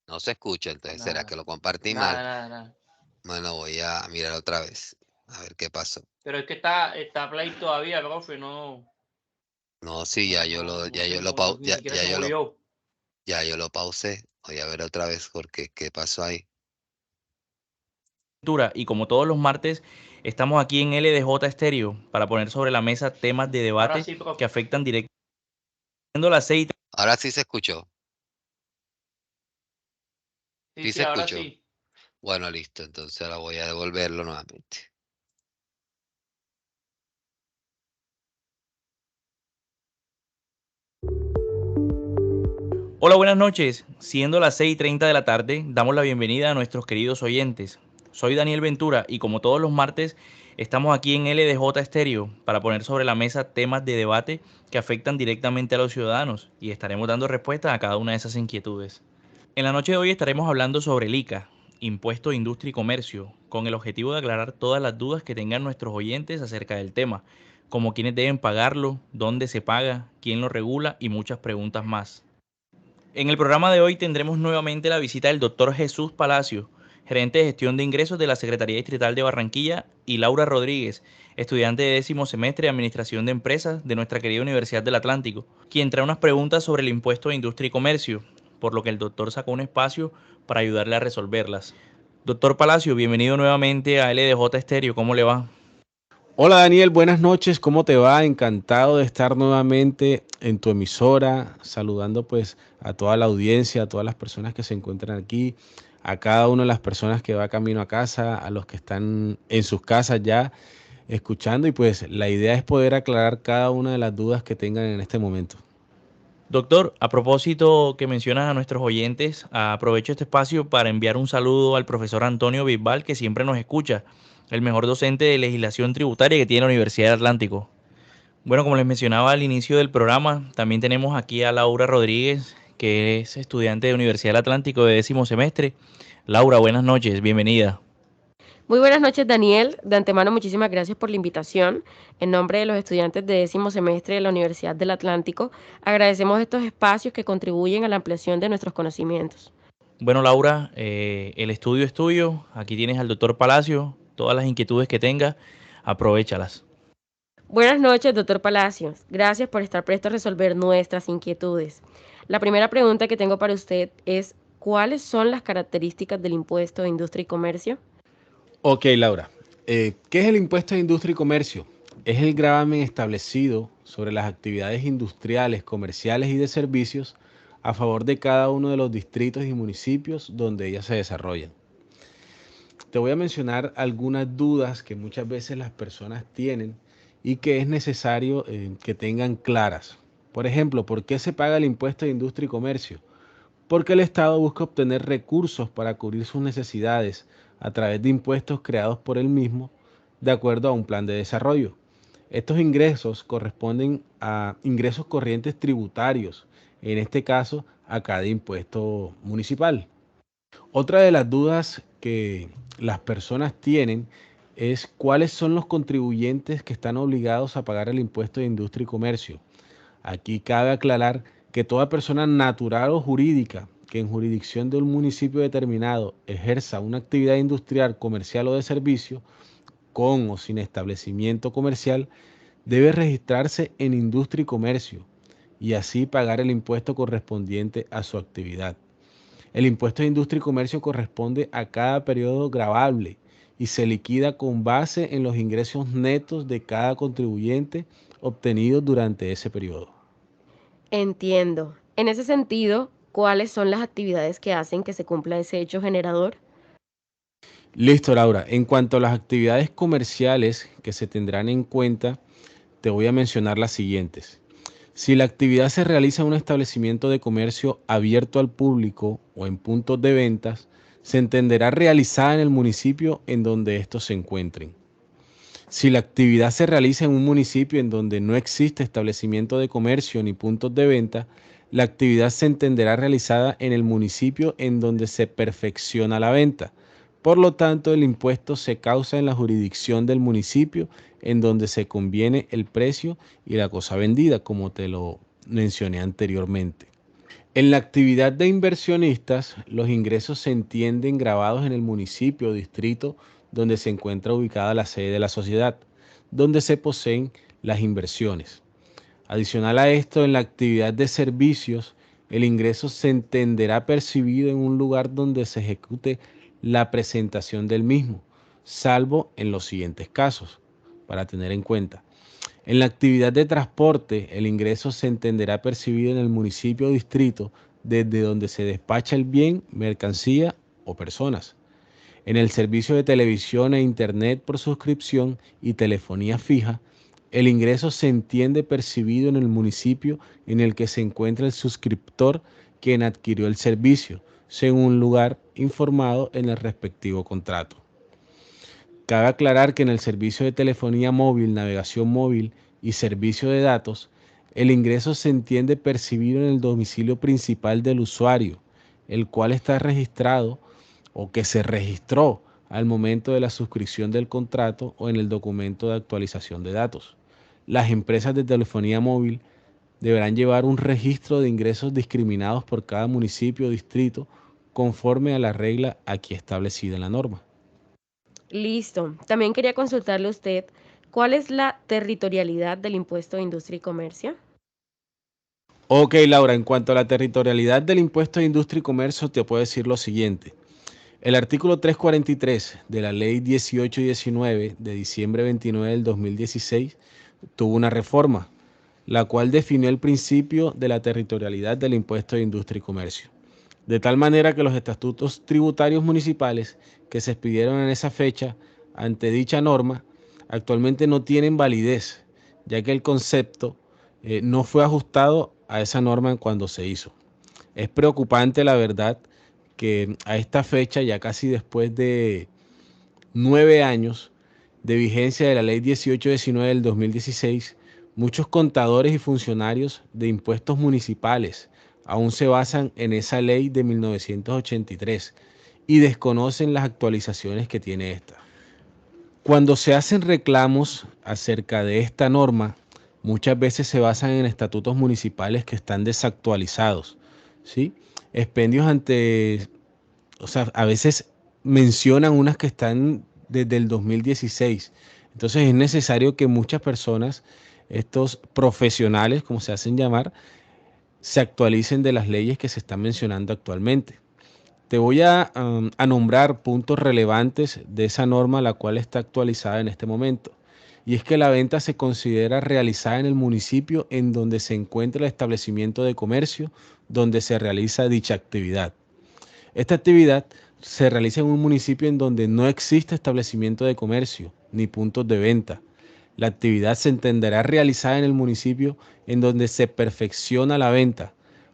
No se escucha, entonces ¿será que Nada. lo compartí mal? Nada. Bueno, voy a mirar otra vez, a ver qué pasó. Pero es que está play todavía, profe. No, No, sí, no sé, ni siquiera se movió. ya yo lo pausé. Voy a ver otra vez porque qué pasó ahí. Y como todos los martes, estamos aquí en LDJ Estéreo para poner sobre la mesa temas de Ahora debate sí, que profe. afectan directamente a las 6. Ahora sí se escuchó. Sí, Sí sí, se ahora escuchó. sí. Bueno, listo. Entonces ahora voy a devolverlo nuevamente. Hola, buenas noches. Siendo las 6:30 de la tarde, damos la bienvenida a nuestros queridos oyentes. Soy Daniel Ventura y como todos los martes, estamos aquí en LDJ Estéreo para poner sobre la mesa temas de debate que afectan directamente a los ciudadanos y estaremos dando respuesta a cada una de esas inquietudes. En la noche de hoy estaremos hablando sobre el ICA, Impuesto de Industria y Comercio, con el objetivo de aclarar todas las dudas que tengan nuestros oyentes acerca del tema, como quiénes deben pagarlo, dónde se paga, quién lo regula y muchas preguntas más. En el programa de hoy tendremos nuevamente la visita del doctor Jesús Palacio, gerente de gestión de ingresos de la Secretaría Distrital de Barranquilla, y Laura Rodríguez, estudiante de 10º semestre de Administración de Empresas de nuestra querida Universidad del Atlántico, quien trae unas preguntas sobre el impuesto de industria y comercio, por lo que el doctor sacó un espacio para ayudarle a resolverlas. Doctor Palacio, bienvenido nuevamente a LDJ Estéreo, ¿cómo le va? Hola Daniel, buenas noches, ¿cómo te va? Encantado de estar nuevamente en tu emisora, saludando pues a toda la audiencia, a todas las personas que se encuentran aquí, a cada una de las personas que va camino a casa, a los que están en sus casas ya escuchando, y pues la idea es poder aclarar cada una de las dudas que tengan en este momento. Doctor, a propósito que mencionas a nuestros oyentes, aprovecho este espacio para enviar un saludo al profesor Antonio Bisbal, que siempre nos escucha, el mejor docente de legislación tributaria que tiene la Universidad del Atlántico. Bueno, como les mencionaba al inicio del programa, también tenemos aquí a Laura Rodríguez, que es estudiante de Universidad del Atlántico de 10º semestre. Laura, buenas noches, bienvenida. Muy buenas noches, Daniel. De antemano, muchísimas gracias por la invitación. En nombre de los estudiantes de 10º semestre de la Universidad del Atlántico, agradecemos estos espacios que contribuyen a la ampliación de nuestros conocimientos. Bueno, Laura, el estudio es tuyo. Aquí tienes al doctor Palacio. Todas las inquietudes que tenga, aprovéchalas. Buenas noches, doctor Palacios. Gracias por estar presto a resolver nuestras inquietudes. La primera pregunta que tengo para usted es, ¿cuáles son las características del impuesto de industria y comercio? Ok, Laura, ¿qué es el impuesto de industria y comercio? Es el gravamen establecido sobre las actividades industriales, comerciales y de servicios a favor de cada uno de los distritos y municipios donde ellas se desarrollan. Te voy a mencionar algunas dudas que muchas veces las personas tienen y que es necesario que tengan claras. Por ejemplo, ¿por qué se paga el impuesto de industria y comercio? Porque el Estado busca obtener recursos para cubrir sus necesidades a través de impuestos creados por él mismo de acuerdo a un plan de desarrollo. Estos ingresos corresponden a ingresos corrientes tributarios, en este caso a cada impuesto municipal. Otra de las dudas que las personas tienen es cuáles son los contribuyentes que están obligados a pagar el impuesto de industria y comercio. Aquí cabe aclarar que toda persona natural o jurídica que en jurisdicción de un municipio determinado ejerza una actividad industrial, comercial o de servicio, con o sin establecimiento comercial, debe registrarse en industria y comercio y así pagar el impuesto correspondiente a su actividad. El impuesto de industria y comercio corresponde a cada periodo gravable y se liquida con base en los ingresos netos de cada contribuyente obtenidos durante ese periodo. Entiendo. En ese sentido, ¿cuáles son las actividades que hacen que se cumpla ese hecho generador? Listo, Laura. En cuanto a las actividades comerciales que se tendrán en cuenta, te voy a mencionar las siguientes. Si la actividad se realiza en un establecimiento de comercio abierto al público o en puntos de ventas, se entenderá realizada en el municipio en donde estos se encuentren. Si la actividad se realiza en un municipio en donde no existe establecimiento de comercio ni puntos de venta, la actividad se entenderá realizada en el municipio en donde se perfecciona la venta. Por lo tanto, el impuesto se causa en la jurisdicción del municipio en donde se conviene el precio y la cosa vendida, como te lo mencioné anteriormente. En la actividad de inversionistas, los ingresos se entienden grabados en el municipio o distrito donde se encuentra ubicada la sede de la sociedad, donde se poseen las inversiones. Adicional a esto, en la actividad de servicios, el ingreso se entenderá percibido en un lugar donde se ejecute la presentación del mismo, salvo en los siguientes casos, para tener en cuenta. En la actividad de transporte, el ingreso se entenderá percibido en el municipio o distrito desde donde se despacha el bien, mercancía o personas. En el servicio de televisión e internet por suscripción y telefonía fija, el ingreso se entiende percibido en el municipio en el que se encuentra el suscriptor quien adquirió el servicio, según un lugar informado en el respectivo contrato. Cabe aclarar que en el servicio de telefonía móvil, navegación móvil y servicio de datos, el ingreso se entiende percibido en el domicilio principal del usuario, el cual está registrado o que se registró al momento de la suscripción del contrato o en el documento de actualización de datos. Las empresas de telefonía móvil deberán llevar un registro de ingresos discriminados por cada municipio o distrito conforme a la regla aquí establecida en la norma. Listo. También quería consultarle a usted, ¿cuál es la territorialidad del impuesto de industria y comercio? Ok, Laura, en cuanto a la territorialidad del impuesto de industria y comercio, te puedo decir lo siguiente. El artículo 343 de la ley 1819 de diciembre 29 del 2016 tuvo una reforma, la cual definió el principio de la territorialidad del impuesto de industria y comercio. De tal manera que los estatutos tributarios municipales que se expidieron en esa fecha ante dicha norma actualmente no tienen validez, ya que el concepto no fue ajustado a esa norma cuando se hizo. Es preocupante, la verdad, que a esta fecha, ya casi después de 9 años de vigencia de la ley 1819 del 2016, muchos contadores y funcionarios de impuestos municipales aún se basan en esa ley de 1983 y desconocen las actualizaciones que tiene esta. Cuando se hacen reclamos acerca de esta norma, muchas veces se basan en estatutos municipales que están desactualizados, ¿sí? Expendios o sea, a veces mencionan unas que están desde el 2016. Entonces es necesario que muchas personas, estos profesionales, como se hacen llamar, se actualicen de las leyes que se están mencionando actualmente. Te voy a nombrar puntos relevantes de esa norma, la cual está actualizada en este momento. Y es que la venta se considera realizada en el municipio en donde se encuentra el establecimiento de comercio donde se realiza dicha actividad. Esta actividad se realiza en un municipio en donde no existe establecimiento de comercio ni puntos de venta. La actividad se entenderá realizada en el municipio en donde se perfecciona la venta.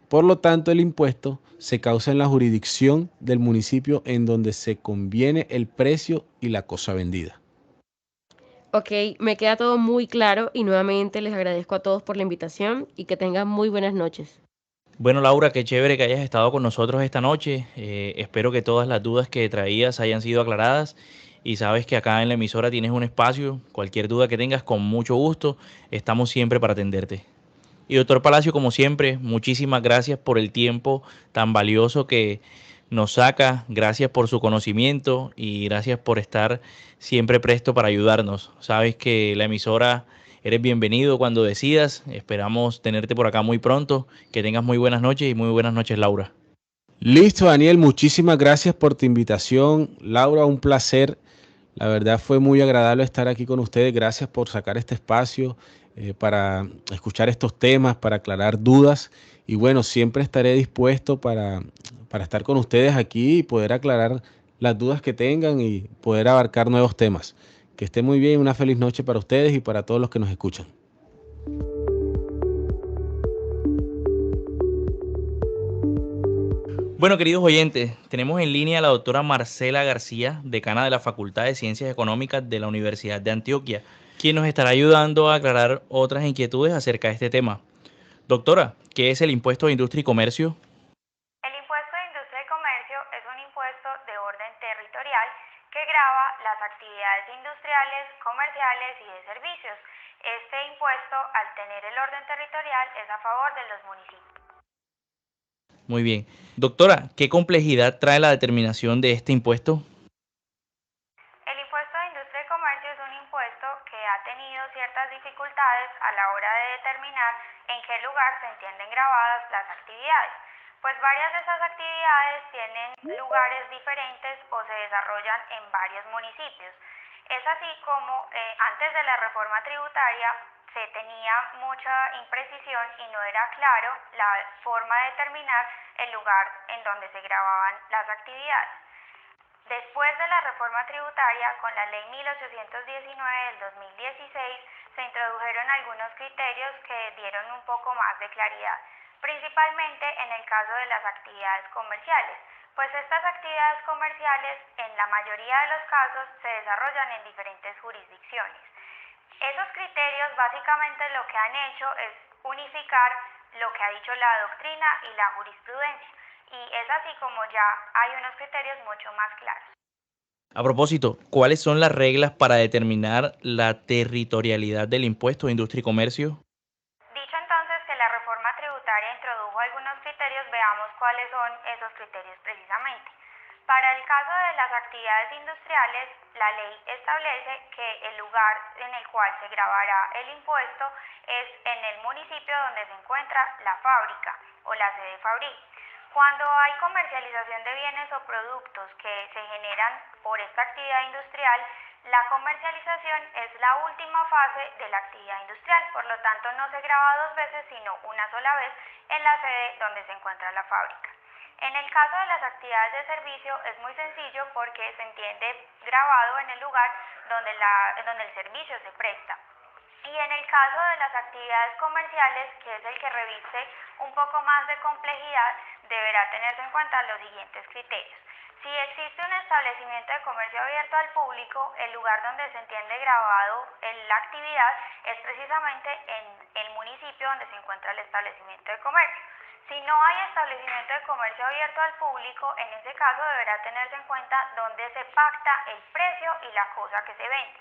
Por lo tanto, el impuesto se causa en la jurisdicción del municipio en donde se conviene el precio y la cosa vendida. Ok, me queda todo muy claro y nuevamente les agradezco a todos por la invitación y que tengan muy buenas noches. Bueno, Laura, qué chévere que hayas estado con nosotros esta noche. Espero que todas las dudas que traías hayan sido aclaradas y sabes que acá en la emisora tienes un espacio. Cualquier duda que tengas, con mucho gusto, estamos siempre para atenderte. Y doctor Palacio, como siempre, muchísimas gracias por el tiempo tan valioso que nos saca. Gracias por su conocimiento y gracias por estar siempre presto para ayudarnos. Sabes que la emisora eres bienvenido cuando decidas. Esperamos tenerte por acá muy pronto. Que tengas muy buenas noches y muy buenas noches, Laura. Listo, Daniel, muchísimas gracias por tu invitación. Laura, un placer. La verdad fue muy agradable estar aquí con ustedes. Gracias por sacar este espacio para escuchar estos temas, para aclarar dudas. Y bueno, siempre estaré dispuesto para estar con ustedes aquí y poder aclarar las dudas que tengan y poder abarcar nuevos temas. Que esté muy bien, una feliz noche para ustedes y para todos los que nos escuchan. Bueno, queridos oyentes, tenemos en línea a la doctora Marcela García, decana de la Facultad de Ciencias Económicas de la Universidad de Antioquia, quien nos estará ayudando a aclarar otras inquietudes acerca de este tema. Doctora, ¿qué es el impuesto de industria y comercio? El impuesto de industria y comercio es un impuesto de orden territorial que grava las actividades industriales, comerciales y de servicios. Este impuesto, al tener el orden territorial, es a favor de los municipios. Muy bien. Doctora, ¿qué complejidad trae la determinación de este impuesto? El impuesto de industria y comercio es un impuesto que ha tenido ciertas dificultades a la hora de determinar en qué lugar se entienden gravadas las actividades, pues varias de esas actividades tienen lugares diferentes o se desarrollan en varios municipios. Es así como antes de la reforma tributaria se tenía mucha imprecisión y no era claro la forma de determinar el lugar en donde se gravaban las actividades. Después de la reforma tributaria, con la ley 1819 del 2016, se introdujeron algunos criterios que dieron un poco más de claridad, principalmente en el caso de las actividades comerciales, pues estas actividades comerciales en la mayoría de los casos se desarrollan en diferentes jurisdicciones. Esos criterios básicamente lo que han hecho es unificar lo que ha dicho la doctrina y la jurisprudencia. y es así como ya hay unos criterios mucho más claros. A propósito, ¿cuáles son las reglas para determinar la territorialidad del impuesto de industria y comercio? Dicho entonces que la reforma tributaria introdujo algunos criterios, veamos cuáles son esos criterios precisamente. Para el caso de las actividades industriales, la ley establece que el lugar en el cual se grabará el impuesto es en el municipio donde se encuentra la fábrica o la sede fabril. Cuando hay comercialización de bienes o productos que se generan por esta actividad industrial, la comercialización es la última fase de la actividad industrial, por lo tanto no se graba dos veces, sino una sola vez en la sede donde se encuentra la fábrica. En el caso de las actividades de servicio es muy sencillo porque se entiende grabado en el lugar donde el servicio se presta. Y en el caso de las actividades comerciales, que es el que reviste un poco más de complejidad, deberá tenerse en cuenta los siguientes criterios. Si existe un establecimiento de comercio abierto al público, el lugar donde se entiende grabado la actividad es precisamente en el municipio donde se encuentra el establecimiento de comercio. Si no hay establecimiento de comercio abierto al público, en ese caso deberá tenerse en cuenta dónde se pacta el precio y la cosa que se vende.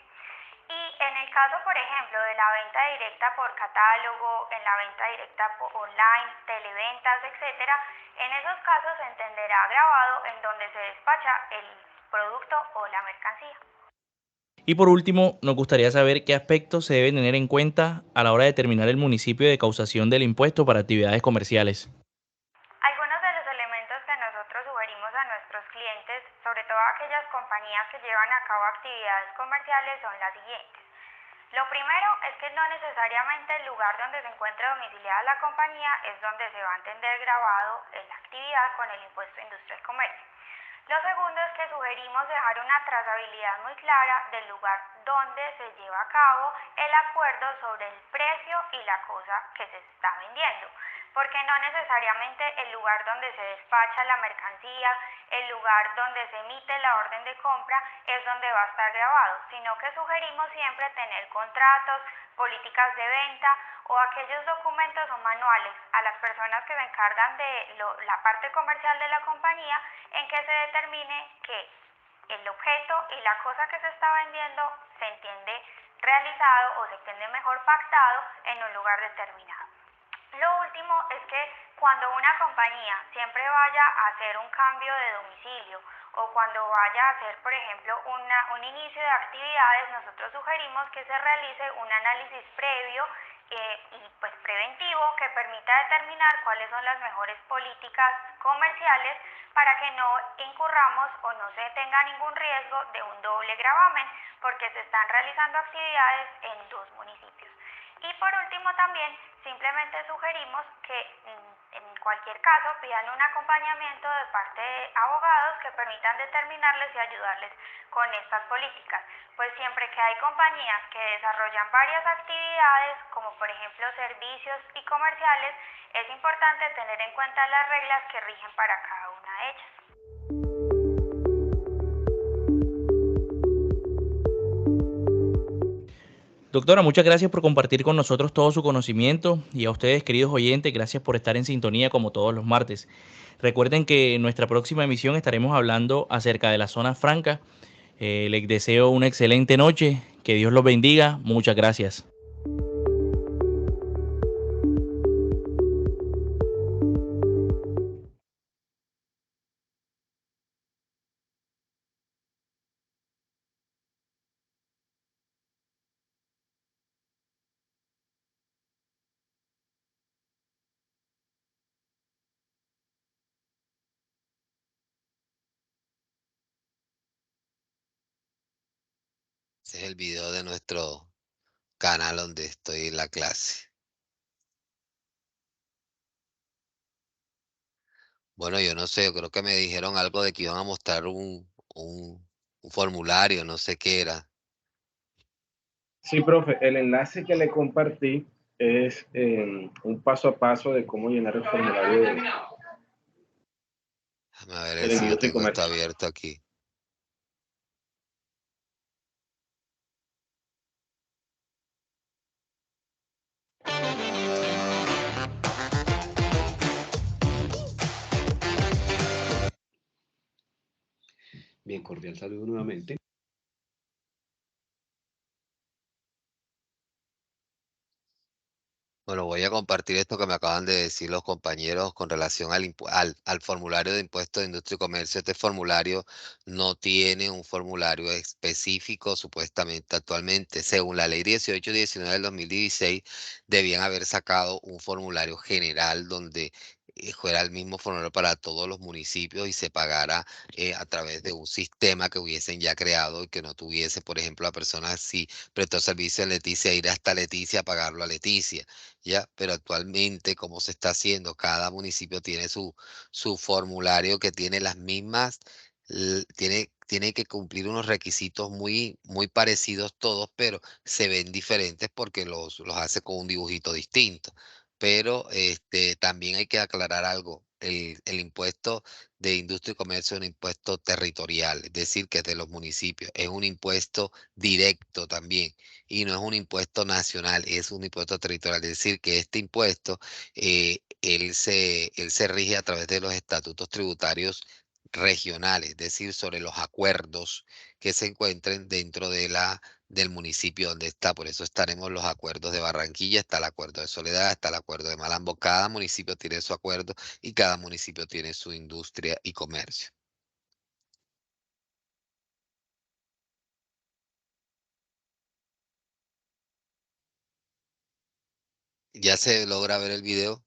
Y en el caso, por ejemplo, de la venta directa por catálogo, en la venta directa online, televentas, etcétera, en esos casos se entenderá grabado en donde se despacha el producto o la mercancía. Y por último, nos gustaría saber qué aspectos se deben tener en cuenta a la hora de determinar el municipio de causación del impuesto para actividades comerciales. Algunos de los elementos que nosotros sugerimos a nuestros clientes, sobre todo a aquellas compañías que llevan a cabo actividades comerciales, son las siguientes. Lo primero es que no necesariamente el lugar donde se encuentre domiciliada la compañía es donde se va a entender grabado la actividad con el impuesto de industria y comercio. Lo segundo es que sugerimos dejar una trazabilidad muy clara del lugar donde se lleva a cabo el acuerdo sobre el precio y la cosa que se está vendiendo, porque no necesariamente el lugar donde se despacha la mercancía, el lugar donde se emite la orden de compra es donde va a estar grabado, sino que sugerimos siempre tener contratos, políticas de venta o aquellos documentos o manuales a las personas que se encargan de la parte comercial de la compañía en que se determine que el objeto y la cosa que se está vendiendo se entiende realizado o se entiende mejor pactado en un lugar determinado. Lo último es que cuando una compañía siempre vaya a hacer un cambio de domicilio o cuando vaya a hacer, por ejemplo, un inicio de actividades, nosotros sugerimos que se realice un análisis previo y pues preventivo que permita determinar cuáles son las mejores políticas comerciales para que no incurramos o no se tenga ningún riesgo de un doble gravamen porque se están realizando actividades en dos municipios. Y por último también simplemente sugerimos que en cualquier caso pidan un acompañamiento de parte de abogados que permitan determinarles y ayudarles con estas políticas, pues siempre que hay compañías que desarrollan varias actividades, como por ejemplo servicios y comerciales, es importante tener en cuenta las reglas que rigen para cada una de ellas. Doctora, muchas gracias por compartir con nosotros todo su conocimiento y a ustedes, queridos oyentes, gracias por estar en sintonía como todos los martes. Recuerden que en nuestra próxima emisión estaremos hablando acerca de la zona franca. Les deseo una excelente noche, que Dios los bendiga, muchas gracias. Ese es el video de nuestro canal donde estoy en la clase. Bueno, yo no sé, yo creo que me dijeron algo de que iban a mostrar un formulario, no sé qué era. Sí, profe, el enlace que le compartí es un paso a paso de cómo llenar el formulario Déjame ver de la si yo industria y tengo esto comercio. abierto aquí. Bien, cordial saludo nuevamente. Bueno, voy a compartir esto que me acaban de decir los compañeros con relación al formulario de impuesto de industria y comercio. Este formulario no tiene un formulario específico, supuestamente actualmente. Según la ley 1819 del 2016, debían haber sacado un formulario general donde fuera el mismo formulario para todos los municipios y se pagara a través de un sistema que hubiesen ya creado y que no tuviese, por ejemplo, a personas si prestó servicio en Leticia, ir hasta Leticia a pagarlo a Leticia. Ya, pero actualmente, como se está haciendo, cada municipio tiene su formulario que tiene las mismas, tiene que cumplir unos requisitos muy parecidos todos, pero se ven diferentes porque los hace con un dibujito distinto. Pero también hay que aclarar algo. El impuesto de industria y comercio es un impuesto territorial, es decir, que es de los municipios. Es un impuesto directo también y no es un impuesto nacional, es un impuesto territorial. Es decir, que este impuesto, él se rige a través de los estatutos tributarios regionales, es decir, sobre los acuerdos que se encuentren dentro del municipio donde está. Por eso estaremos los acuerdos de Barranquilla, está el acuerdo de Soledad, está el acuerdo de Malambo. Cada municipio tiene su acuerdo y cada municipio tiene su industria y comercio. ¿Ya se logra ver el video?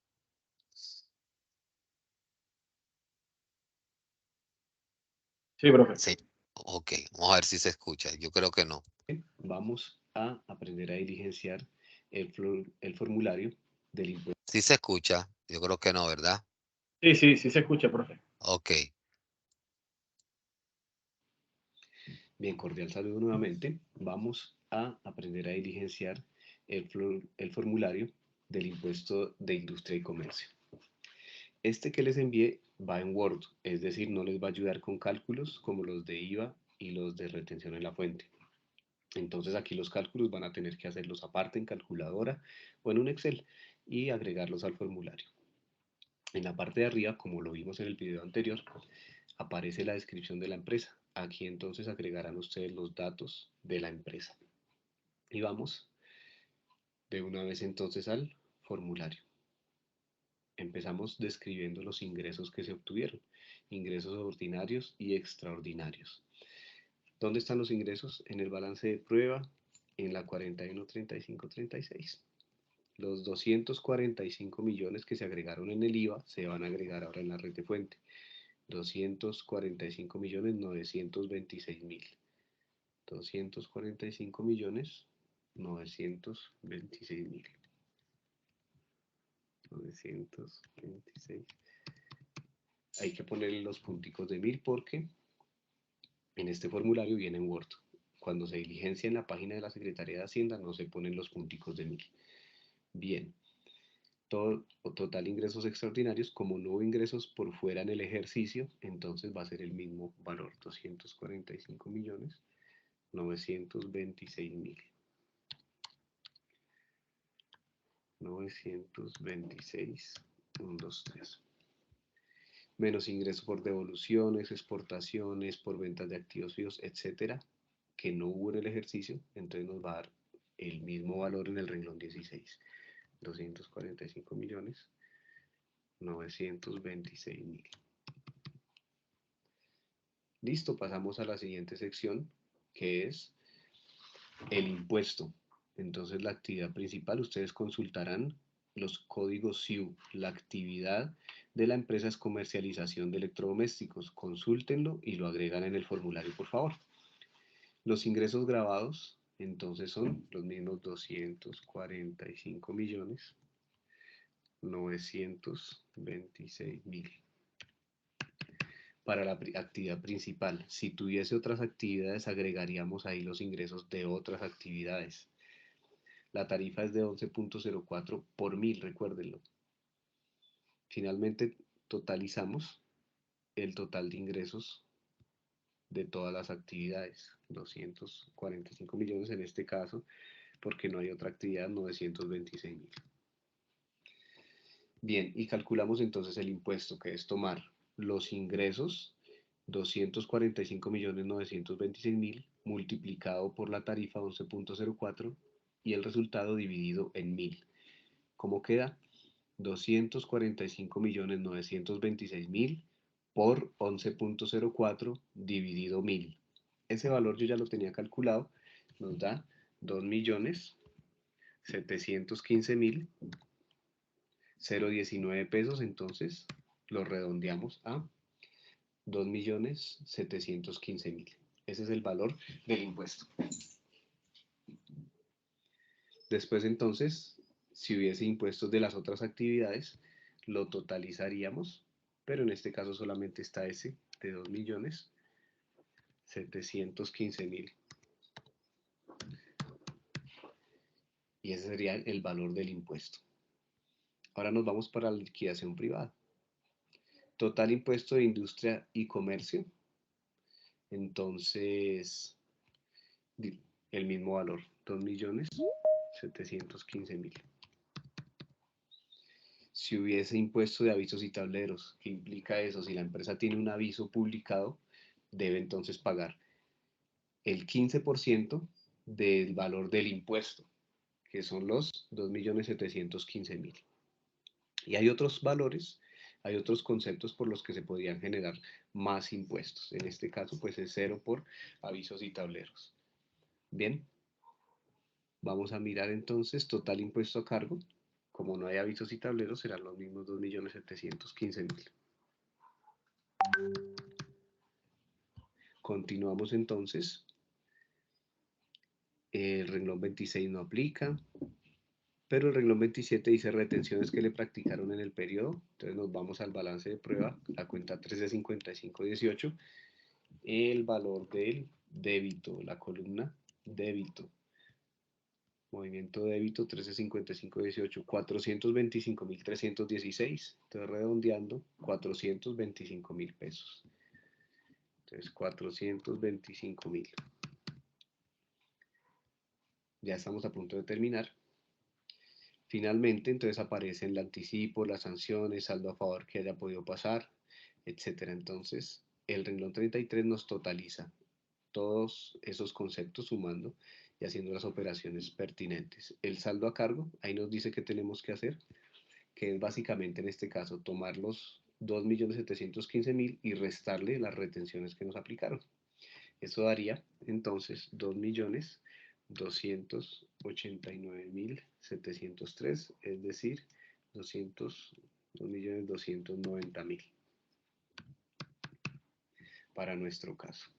Sí, profe. Sí. Ok, vamos a ver si se escucha. Yo creo que no. Vamos a aprender a diligenciar el formulario del impuesto. Sí se escucha. Yo creo que no, ¿verdad? Sí, sí, sí se escucha, profe. Ok. Bien, cordial saludo nuevamente. Vamos a aprender a diligenciar el formulario del impuesto de industria y comercio. Este que les envié va en Word, es decir, no les va a ayudar con cálculos como los de IVA y los de retención en la fuente. Entonces aquí los cálculos van a tener que hacerlos aparte en calculadora o en un Excel y agregarlos al formulario. En la parte de arriba, como lo vimos en el video anterior, aparece la descripción de la empresa. Aquí entonces agregarán ustedes los datos de la empresa. Y vamos de una vez entonces al formulario. Empezamos describiendo los ingresos que se obtuvieron, ingresos ordinarios y extraordinarios. ¿Dónde están los ingresos? En el balance de prueba, en la 413536. Los 245 millones que se agregaron en el IVA se van a agregar ahora en la red de fuente. 245 millones 926 mil. 245 millones 926 mil. 926. Hay que ponerle los punticos de 1000 porque en este formulario viene en Word. Cuando se diligencia en la página de la Secretaría de Hacienda no se ponen los punticos de 1000. Bien. Total ingresos extraordinarios, como no hubo ingresos por fuera en el ejercicio, entonces va a ser el mismo valor, 245 millones 926 mil. 926, 1, 2, 3. Menos ingresos por devoluciones, exportaciones, por ventas de activos fijos, etcétera, que no hubo en el ejercicio, entonces nos va a dar el mismo valor en el renglón 16. 245 millones 926 mil. Listo, pasamos a la siguiente sección, que es el impuesto. Entonces, la actividad principal, ustedes consultarán los códigos SIU. La actividad de la empresa es comercialización de electrodomésticos. Consúltenlo y lo agregan en el formulario, por favor. Los ingresos grabados, entonces, son los mismos 245 millones 926 mil. Para la actividad principal. Si tuviese otras actividades, agregaríamos ahí los ingresos de otras actividades. La tarifa es de 11.04 por 1000, recuérdenlo. Finalmente, totalizamos el total de ingresos de todas las actividades. 245 millones en este caso, porque no hay otra actividad, 926 mil. Bien, y calculamos entonces el impuesto, que es tomar los ingresos 245.926.000 multiplicado por la tarifa 11.04 y el resultado dividido en 1000. ¿Cómo queda? 245.926.000 por 11.04 dividido 1000. Ese valor yo ya lo tenía calculado, nos da 2.715.019 pesos, entonces lo redondeamos a 2.715.000. Ese es el valor del impuesto. Después entonces, si hubiese impuestos de las otras actividades, lo totalizaríamos, pero en este caso solamente está ese de 2.715.000. Y ese sería el valor del impuesto. Ahora nos vamos para la liquidación privada. Total impuesto de industria y comercio. Entonces, el mismo valor, 2.715.000. Si hubiese impuesto de avisos y tableros, ¿qué implica eso? Si la empresa tiene un aviso publicado, debe entonces pagar el 15% del valor del impuesto, que son los 2.715.000. Y hay otros valores, hay otros conceptos por los que se podrían generar más impuestos. En este caso, pues es 0 por avisos y tableros. Bien, vamos a mirar entonces total impuesto a cargo. Como no hay avisos y tableros, serán los mismos 2.715.000. Continuamos entonces. El renglón 26 no aplica, pero el renglón 27 dice retenciones que le practicaron en el periodo. Entonces nos vamos al balance de prueba, la cuenta 3 de 5518, el valor del débito, la columna débito. Movimiento débito 135518, 425.316. Estoy redondeando, 425.000 pesos. Entonces 425.000. Ya estamos a punto de terminar. Finalmente, entonces aparecen el anticipo, las sanciones, saldo a favor que haya podido pasar, etc. Entonces, el renglón 33 nos totaliza todos esos conceptos sumando y haciendo las operaciones pertinentes. El saldo a cargo, ahí nos dice qué tenemos que hacer, que es básicamente en este caso tomar los 2.715.000 y restarle las retenciones que nos aplicaron. Eso daría entonces 2.289.703, es decir, 2.290.000 para nuestro caso.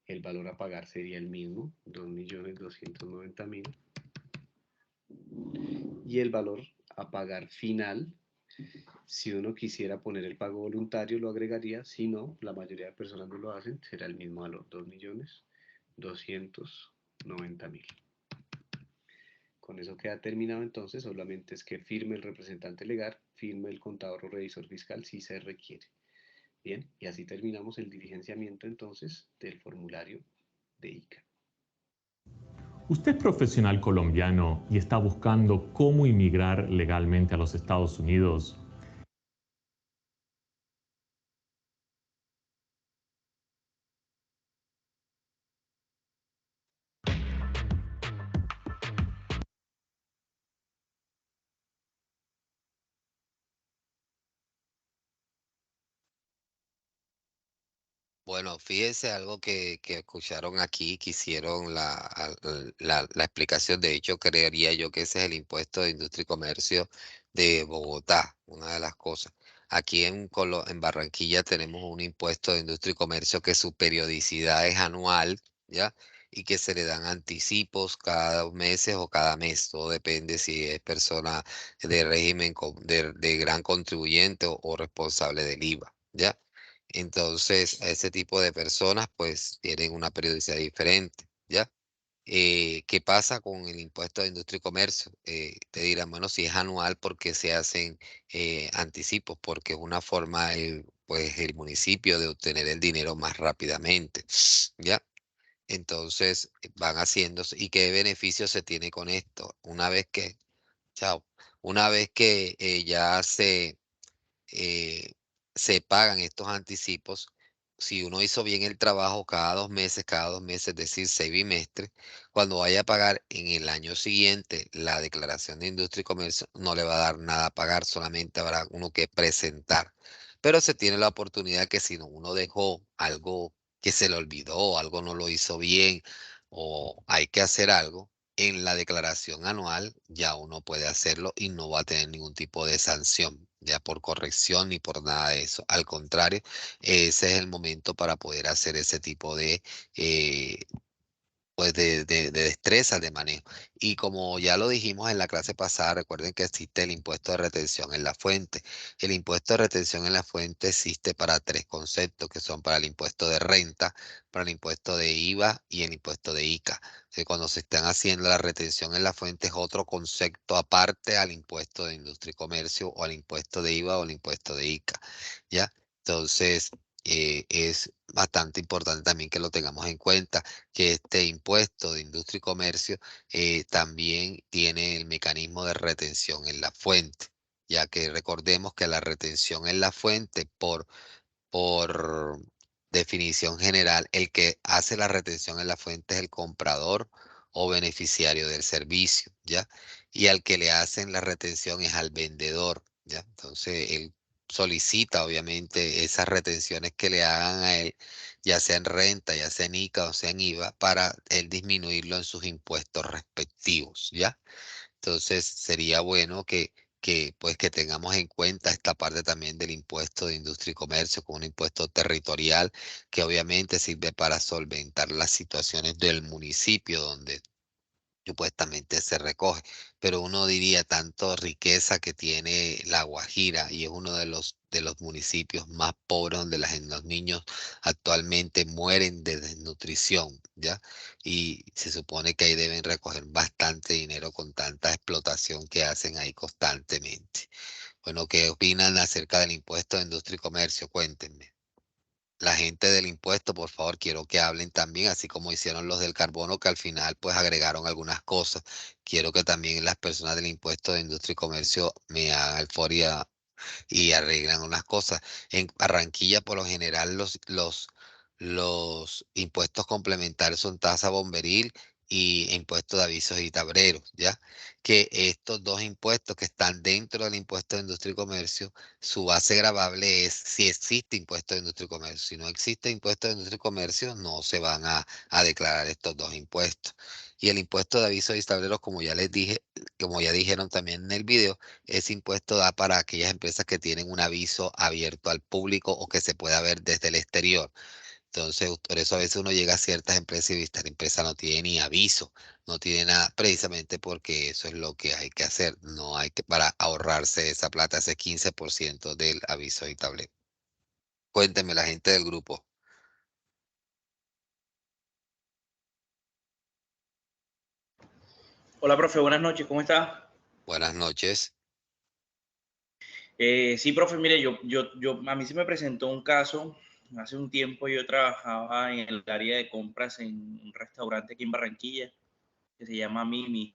El valor a pagar sería el mismo, 2.290.000. Y el valor a pagar final, si uno quisiera poner el pago voluntario, lo agregaría. Si no, la mayoría de personas no lo hacen, será el mismo valor, 2.290.000. Con eso queda terminado entonces, solamente es que firme el representante legal, firme el contador o revisor fiscal si se requiere. Bien, y así terminamos el diligenciamiento entonces del formulario de ICA. ¿Usted es profesional colombiano y está buscando cómo inmigrar legalmente a los Estados Unidos? Bueno, fíjese algo que escucharon aquí, que hicieron la explicación. De hecho, creería yo que ese es el impuesto de industria y comercio de Bogotá, una de las cosas. Aquí en Barranquilla tenemos un impuesto de industria y comercio que su periodicidad es anual, ¿ya? Y que se le dan anticipos cada 2 meses o cada mes. Todo depende si es persona de régimen de gran contribuyente o responsable del IVA, ¿ya? Entonces, a ese tipo de personas, pues, tienen una periodicidad diferente, ¿ya? ¿Qué pasa con el impuesto de industria y comercio? Te dirán, bueno, si es anual, ¿por qué se hacen anticipos? Porque es una forma, pues, el municipio de obtener el dinero más rápidamente, ¿ya? Entonces, van haciéndose. ¿Y qué beneficio se tiene con esto? Chao, una vez que ya eh, se pagan estos anticipos, si uno hizo bien el trabajo cada 2 meses, es decir, 6 bimestres, cuando vaya a pagar en el año siguiente la declaración de industria y comercio, no le va a dar nada a pagar, solamente habrá uno que presentar. Pero se tiene la oportunidad que si uno dejó algo que se le olvidó, algo no lo hizo bien o hay que hacer algo, en la declaración anual ya uno puede hacerlo y no va a tener ningún tipo de sanción, ya por corrección ni por nada de eso. Al contrario, ese es el momento para poder hacer ese tipo de, eh, pues de destrezas de manejo. Y como ya lo dijimos en la clase pasada, recuerden que existe el impuesto de retención en la fuente. El impuesto de retención en la fuente existe para 3 conceptos, que son para el impuesto de renta, para el impuesto de IVA y el impuesto de ICA. Cuando se están haciendo la retención en la fuente es otro concepto aparte al impuesto de industria y comercio o al impuesto de IVA o al impuesto de ICA. ¿Ya? Entonces, es bastante importante también que lo tengamos en cuenta, que este impuesto de industria y comercio también tiene el mecanismo de retención en la fuente, ya que recordemos que la retención en la fuente, por definición general, el que hace la retención en la fuente es el comprador o beneficiario del servicio, ¿ya? Y al que le hacen la retención es al vendedor, ¿ya? Entonces, él solicita, obviamente, esas retenciones que le hagan a él, ya sea en renta, ya sea en ICA o sea en IVA, para él disminuirlo en sus impuestos respectivos, ¿ya? Entonces sería bueno pues que tengamos en cuenta esta parte también del impuesto de industria y comercio como un impuesto territorial que obviamente sirve para solventar las situaciones del municipio donde supuestamente se recoge, pero uno diría tanto riqueza que tiene La Guajira y es uno de los municipios más pobres donde los niños actualmente mueren de desnutrición, ¿ya? Y se supone que ahí deben recoger bastante dinero con tanta explotación que hacen ahí constantemente. Bueno, ¿qué opinan acerca del impuesto de industria y comercio? Cuéntenme. La gente del impuesto, por favor, quiero que hablen también, así como hicieron los del carbono, que al final pues agregaron algunas cosas. Quiero que también las personas del impuesto de industria y comercio me hagan euforia y arreglan unas cosas. En Barranquilla, por lo general, los impuestos complementarios son tasa bomberil y impuesto de avisos y tableros, ¿ya? Que estos dos impuestos que están dentro del impuesto de industria y comercio, su base gravable es si existe impuesto de industria y comercio. Si no existe impuesto de industria y comercio, no se van a declarar estos dos impuestos. Y el impuesto de avisos y tableros, como ya les dije, como ya dijeron también en el video, ese impuesto da para aquellas empresas que tienen un aviso abierto al público o que se pueda ver desde el exterior. Entonces, por eso a veces uno llega a ciertas empresas y esta empresa no tiene ni aviso, no tiene nada, precisamente porque eso es lo que hay que hacer. No hay que, para ahorrarse esa plata, ese 15% del aviso y tablero. Cuéntenme la gente del grupo. Hola, profe, buenas noches, ¿cómo está? Buenas noches. Sí, profe, mire, a mí se me presentó un caso. Hace un tiempo yo trabajaba en el área de compras en un restaurante aquí en Barranquilla que se llama Mimi.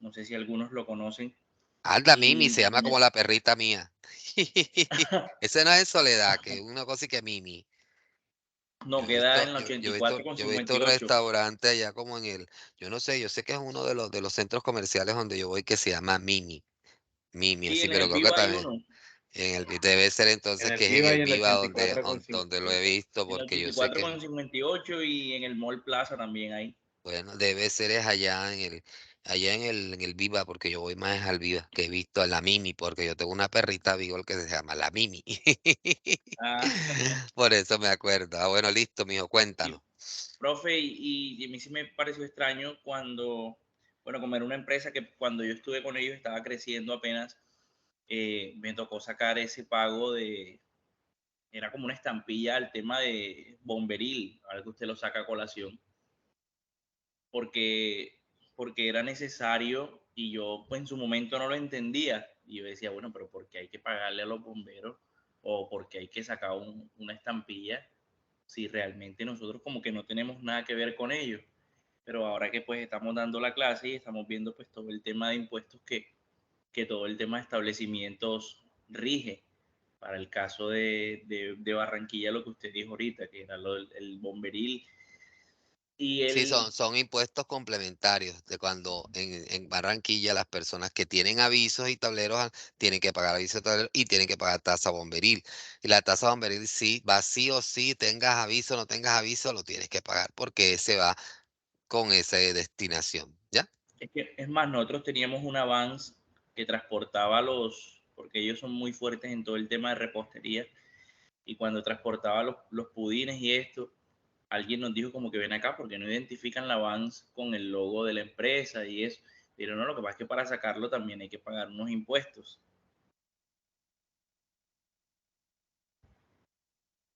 No sé si algunos lo conocen. Anda, Mimi, Y se llama como la perrita mía. Ese no es Soledad, que es una cosa y que Mimi. no, queda en la Yo he visto 84 con 58. restaurantes allá como yo no sé, yo sé que es uno de los centros comerciales donde yo voy que se llama Mimi, Mimi, Sí, así, en pero el creo que Viva hay también uno. debe ser En entonces el que es en Viva el y en el Viva 84 con donde lo he 58. visto, En el porque yo sé 84 que, con 58 y en el Mall Plaza también hay. bueno, debe ser es allá en el Viva, porque yo voy más al Viva, que he visto a la Mimi, porque yo tengo una perrita Beagle que se llama la Mimi. Ah, Por eso me acuerdo. Ah, bueno, listo, mijo, cuéntanos. y, profe, y a mí sí me pareció extraño cuando, bueno, como era una empresa que cuando yo estuve con ellos estaba creciendo apenas, me tocó sacar ese pago era como una estampilla al tema de bomberil, ahora que usted lo saca a colación, porque, porque era necesario y yo pues en su momento no lo entendía. Y yo decía, bueno, pero ¿por qué hay que pagarle a los bomberos? ¿O por qué hay que sacar una estampilla si realmente nosotros como que no tenemos nada que ver con ellos? Pero ahora que pues estamos dando la clase y estamos viendo pues todo el tema de impuestos que todo el tema de establecimientos rige. Para el caso de Barranquilla, lo que usted dijo ahorita, que era el bomberil y Sí, el... son impuestos complementarios de cuando en Barranquilla las personas que tienen avisos y tableros tienen que pagar avisos y tableros y tienen que pagar tasa bomberil. Y la tasa bomberil sí va sí o sí, tengas aviso o no tengas aviso, lo tienes que pagar porque ese va con esa destinación, ¿ya? Es más, nosotros teníamos una Vans que transportaba porque ellos son muy fuertes en todo el tema de repostería, y cuando transportaba los pudines y esto, alguien nos dijo como que ven acá porque no identifican la Vans con el logo de la empresa y eso. Pero no, lo que pasa es que para sacarlo también hay que pagar unos impuestos.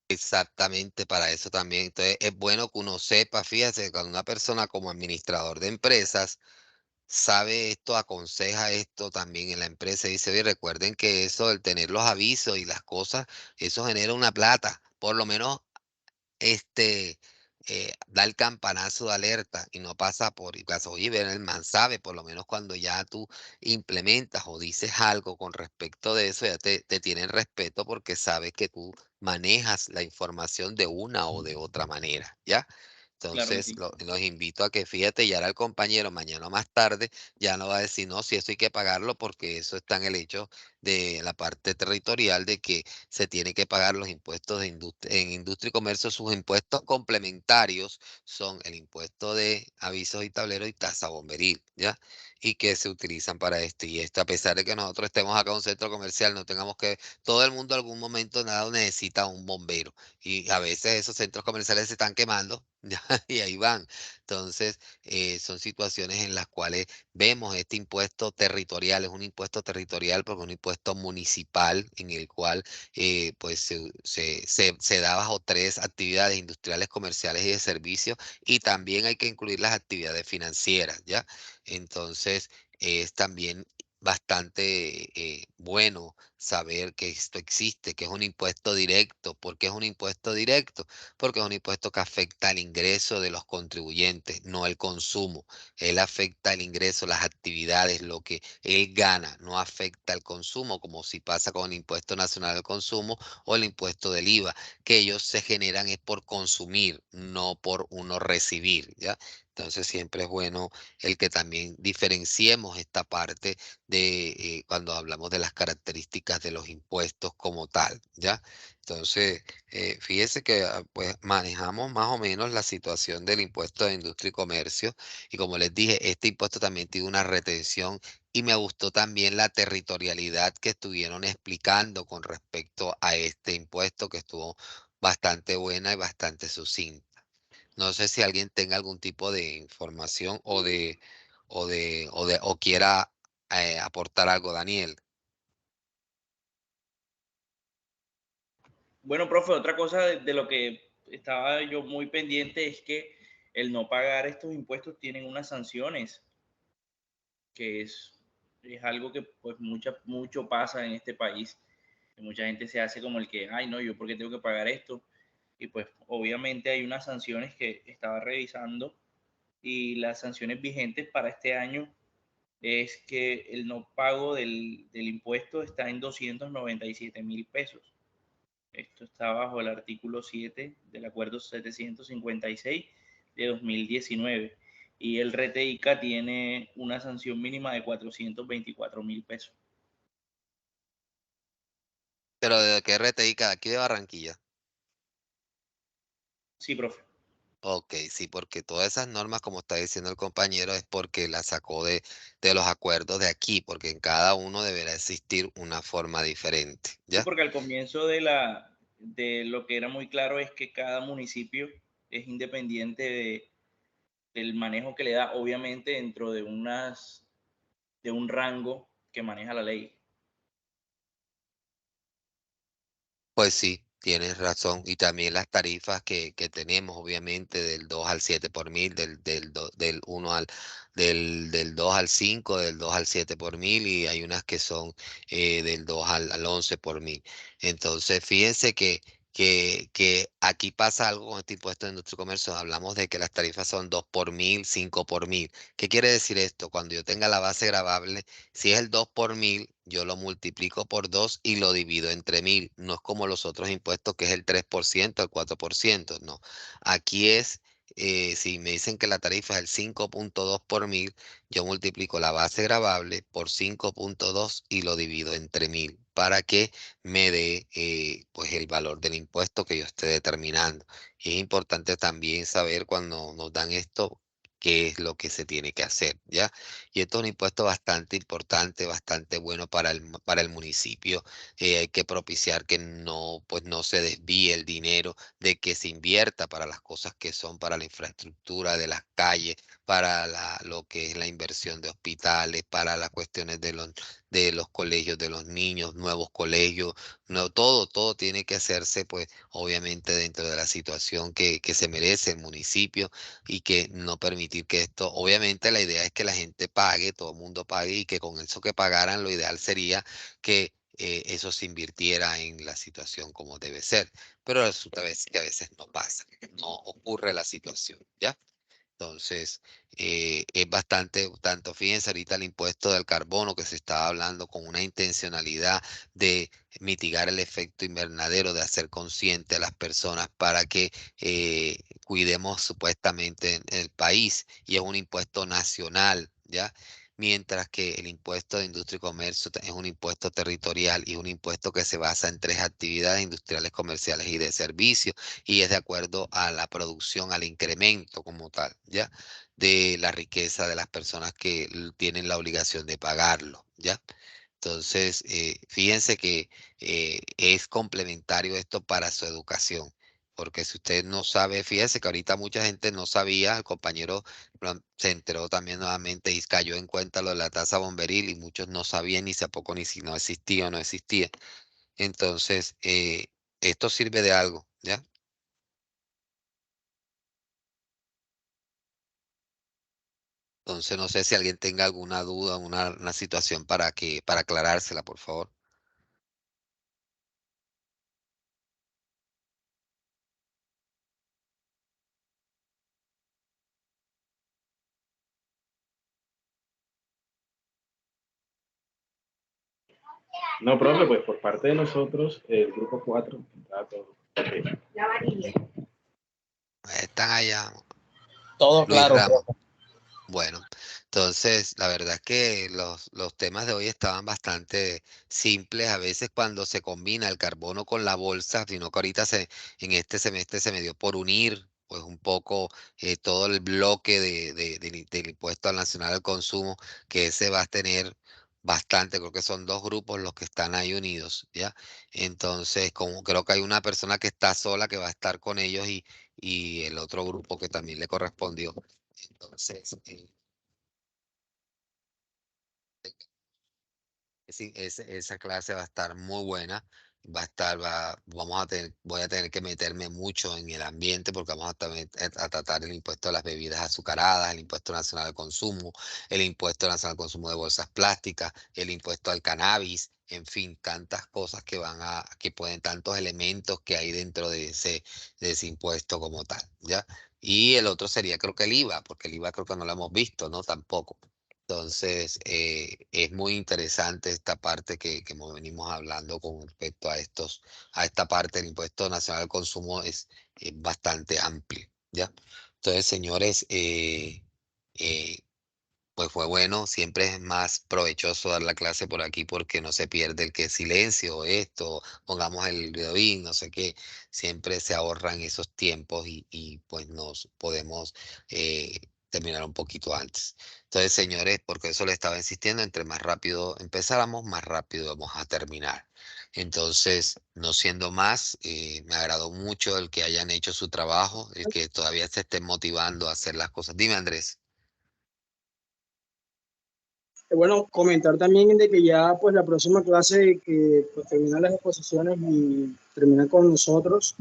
Exactamente, para eso también. Entonces, es bueno que uno sepa, fíjese, cuando una persona como administrador de empresas sabe esto, aconseja esto también en la empresa, dice, oye, recuerden que eso, el tener los avisos y las cosas, eso genera una plata, por lo menos este, da el campanazo de alerta y no pasa por, y pasa, oye, ver, el man sabe, por lo menos cuando ya tú implementas o dices algo con respecto de eso, ya te tienen respeto porque sabes que tú manejas la información de una o de otra manera, ¿ya? Claro que Entonces, sí. los invito a que fíjate, ya era el compañero mañana o más tarde, ya no va a decir, no, si eso hay que pagarlo porque eso está en el hecho de la parte territorial de que se tiene que pagar los impuestos en industria y comercio. Sus impuestos complementarios son el impuesto de avisos y tableros y tasa bomberil, ¿ya? Y que se utilizan para esto. Y esto, a pesar de que nosotros estemos acá en un centro comercial, no tengamos que, todo el mundo en algún momento nada necesita un bombero. Y a veces esos centros comerciales se están quemando, ¿ya? Y ahí van. Entonces, son situaciones en las cuales vemos este impuesto territorial, es un impuesto territorial porque es un impuesto municipal en el cual pues se da bajo tres actividades industriales, comerciales y de servicios, y también hay que incluir las actividades financieras, ¿ya? Entonces, es también bastante bueno saber que esto existe, que es un impuesto directo. ¿Por qué es un impuesto directo? Porque es un impuesto que afecta al ingreso de los contribuyentes, no el consumo. Él afecta el ingreso, las actividades, lo que él gana, no afecta el consumo, como si pasa con el impuesto nacional al consumo o el impuesto del IVA, que ellos se generan es por consumir, no por uno recibir, ¿ya? Entonces siempre es bueno el que también diferenciemos esta parte de cuando hablamos de las características de los impuestos como tal, ¿ya? Entonces, fíjese que pues manejamos más o menos la situación del impuesto de industria y comercio, y como les dije, este impuesto también tiene una retención, y me gustó también la territorialidad que estuvieron explicando con respecto a este impuesto, que estuvo bastante buena y bastante sucinta. No sé si alguien tenga algún tipo de información o quiera aportar algo, Daniel. Bueno, profe, otra cosa de lo que estaba yo muy pendiente es que el no pagar estos impuestos tienen unas sanciones, que es algo que pues mucho pasa en este país. Mucha gente se hace como el que, ay, no, yo por qué tengo que pagar esto. Y pues obviamente hay unas sanciones que estaba revisando, y las sanciones vigentes para este año es que el no pago del impuesto está en 297.000 pesos. Esto está bajo el artículo 7 del acuerdo 756 de 2019. Y el RTICA tiene una sanción mínima de 424.000 pesos. Pero ¿de qué RTI? Aquí de Barranquilla. Sí, profe. Ok, sí, porque todas esas normas, como está diciendo el compañero, es porque las sacó de los acuerdos de aquí, porque en cada uno deberá existir una forma diferente, Sí, ¿ya? porque al comienzo de lo que era muy claro es que cada municipio es independiente del manejo que le da, obviamente dentro de un rango que maneja la ley. Pues sí, tienes razón. Y también las tarifas que tenemos, obviamente, del 2 al 7 por mil, del 1 del 2 al 5, del 2 al 7 por mil, y hay unas que son del 2 al 11 por mil. Entonces, fíjense que que aquí pasa algo con este impuesto de industria y comercio. Hablamos de que las tarifas son 2 por 1000, 5 por 1000. ¿Qué quiere decir esto? Cuando yo tenga la base gravable, si es el 2 por 1000, yo lo multiplico por 2 y lo divido entre 1000. No es como los otros impuestos que es el 3%, el 4%. No. Aquí es, si me dicen que la tarifa es el 5.2 por 1000, yo multiplico la base gravable por 5.2 y lo divido entre 1000 para que me dé pues el valor del impuesto que yo esté determinando. Y es importante también saber cuando nos dan esto qué es lo que se tiene que hacer, ¿ya? Y esto es un impuesto bastante importante, bastante bueno para el municipio. Hay que propiciar que no, pues no se desvíe el dinero, de que se invierta para las cosas que son para la infraestructura de las calles, para lo que es la inversión de hospitales, para las cuestiones de los colegios de los niños, nuevos colegios, no, todo tiene que hacerse, pues, obviamente dentro de la situación que se merece el municipio y que no permitir que esto, obviamente la idea es que la gente pague, todo el mundo pague y que con eso que pagaran, lo ideal sería que eso se invirtiera en la situación como debe ser, pero resulta que a veces no pasa, no ocurre la situación, ¿ya? Entonces, es bastante, tanto fíjense ahorita el impuesto del carbono que se estaba hablando con una intencionalidad de mitigar el efecto invernadero, de hacer consciente a las personas para que cuidemos supuestamente el país, y es un impuesto nacional, ¿ya? Mientras que el impuesto de industria y comercio es un impuesto territorial y un impuesto que se basa en 3 actividades industriales, comerciales y de servicios, y es de acuerdo a la producción, al incremento como tal, ¿ya? De la riqueza de las personas que tienen la obligación de pagarlo, ¿ya? Entonces, fíjense que es complementario esto para su educación, porque si usted no sabe, fíjese que ahorita mucha gente no sabía, el compañero se enteró también nuevamente y cayó en cuenta lo de la tasa bomberil y muchos no sabían ni se poco ni si no existía o no existía. Entonces, esto sirve de algo, ¿ya? Entonces, no sé si alguien tenga alguna duda, una situación para aclarársela, por favor. No, profe, pues por parte de nosotros, el grupo 4, está todo. Okay. Están allá, Todo Luis claro, Ramos. profe. Bueno, entonces la verdad es que los temas de hoy estaban bastante simples. A veces cuando se combina el carbono con la bolsa, sino que ahorita en este semestre se me dio por unir pues un poco todo el bloque del impuesto al nacional al consumo, que ese va a tener bastante, creo que son 2 grupos los que están ahí unidos, ¿ya? Entonces, como creo que hay una persona que está sola que va a estar con ellos y el otro grupo que también le correspondió. Entonces, sí, esa clase va a estar muy buena. Voy a tener que meterme mucho en el ambiente porque vamos a tratar el impuesto a las bebidas azucaradas, el impuesto nacional al consumo, el impuesto nacional al consumo de bolsas plásticas, el impuesto al cannabis, en fin, tantas cosas que pueden, tantos elementos que hay dentro de ese impuesto como tal, ¿ya? Y el otro sería creo que el IVA, porque el IVA creo que no lo hemos visto, ¿no? Tampoco. Entonces, es muy interesante esta parte que venimos hablando con respecto a esta parte del impuesto nacional al consumo es bastante amplio, ¿ya? Entonces, señores, eh, pues fue bueno, siempre es más provechoso dar la clase por aquí porque no se pierde el que silencio, esto, pongamos el videoín, no sé qué, siempre se ahorran esos tiempos y pues nos podemos terminar un poquito antes. Entonces, señores, porque eso le estaba insistiendo, entre más rápido empezáramos, más rápido vamos a terminar. Entonces, no siendo más, me agradó mucho el que hayan hecho su trabajo, el que todavía se estén motivando a hacer las cosas. Dime, Andrés. Bueno, comentar también de que ya pues la próxima clase que pues, termina las exposiciones y termina con nosotros,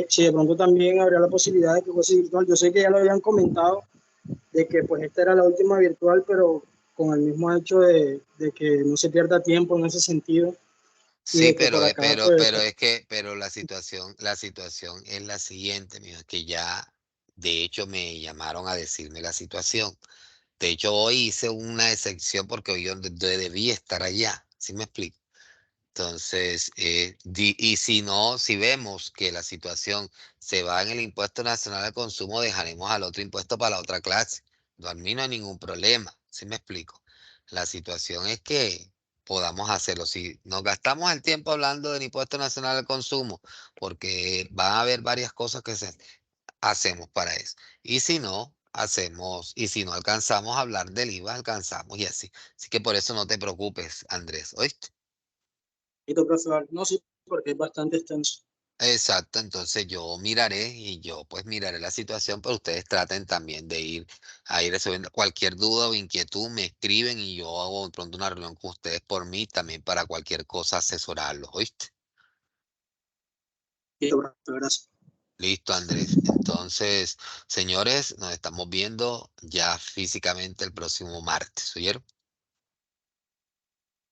si de pronto también habría la posibilidad de que fuese virtual. Yo sé que ya lo habían comentado, de que pues esta era la última virtual, pero con el mismo hecho de que no se pierda tiempo en ese sentido, Sí, que por acá, pero es que, pero la situación es la siguiente, mijo, que ya, de hecho, me llamaron a decirme la situación. De hecho, hoy hice una excepción porque hoy yo debí estar allá, ¿sí me explico? Entonces, y si no, si vemos que la situación se va en el impuesto nacional al consumo, dejaremos al otro impuesto para la otra clase. No, a mí no hay ningún problema, ¿sí me explico? La situación es que podamos hacerlo. Si nos gastamos el tiempo hablando del impuesto nacional al consumo, porque van a haber varias cosas que hacemos para eso. Y si no, hacemos, y si no alcanzamos a hablar del IVA, alcanzamos y así. Así que por eso no te preocupes, Andrés, ¿oíste? profe, no, sí, porque es bastante extenso. Exacto, entonces yo miraré y yo pues miraré la situación, pero ustedes traten también de ir resolviendo cualquier duda o inquietud, me escriben y yo hago de pronto una reunión con ustedes por mí también para cualquier cosa asesorarlos, ¿oíste? Listo, profe, gracias. Listo, Andrés. Entonces, señores, nos estamos viendo ya físicamente el próximo martes, ¿oyeron?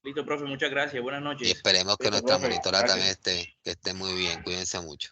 Listo, profe, muchas gracias. Buenas Y noches. esperemos que Listo, nuestra profe. monitora también Gracias. que esté muy bien. Cuídense mucho.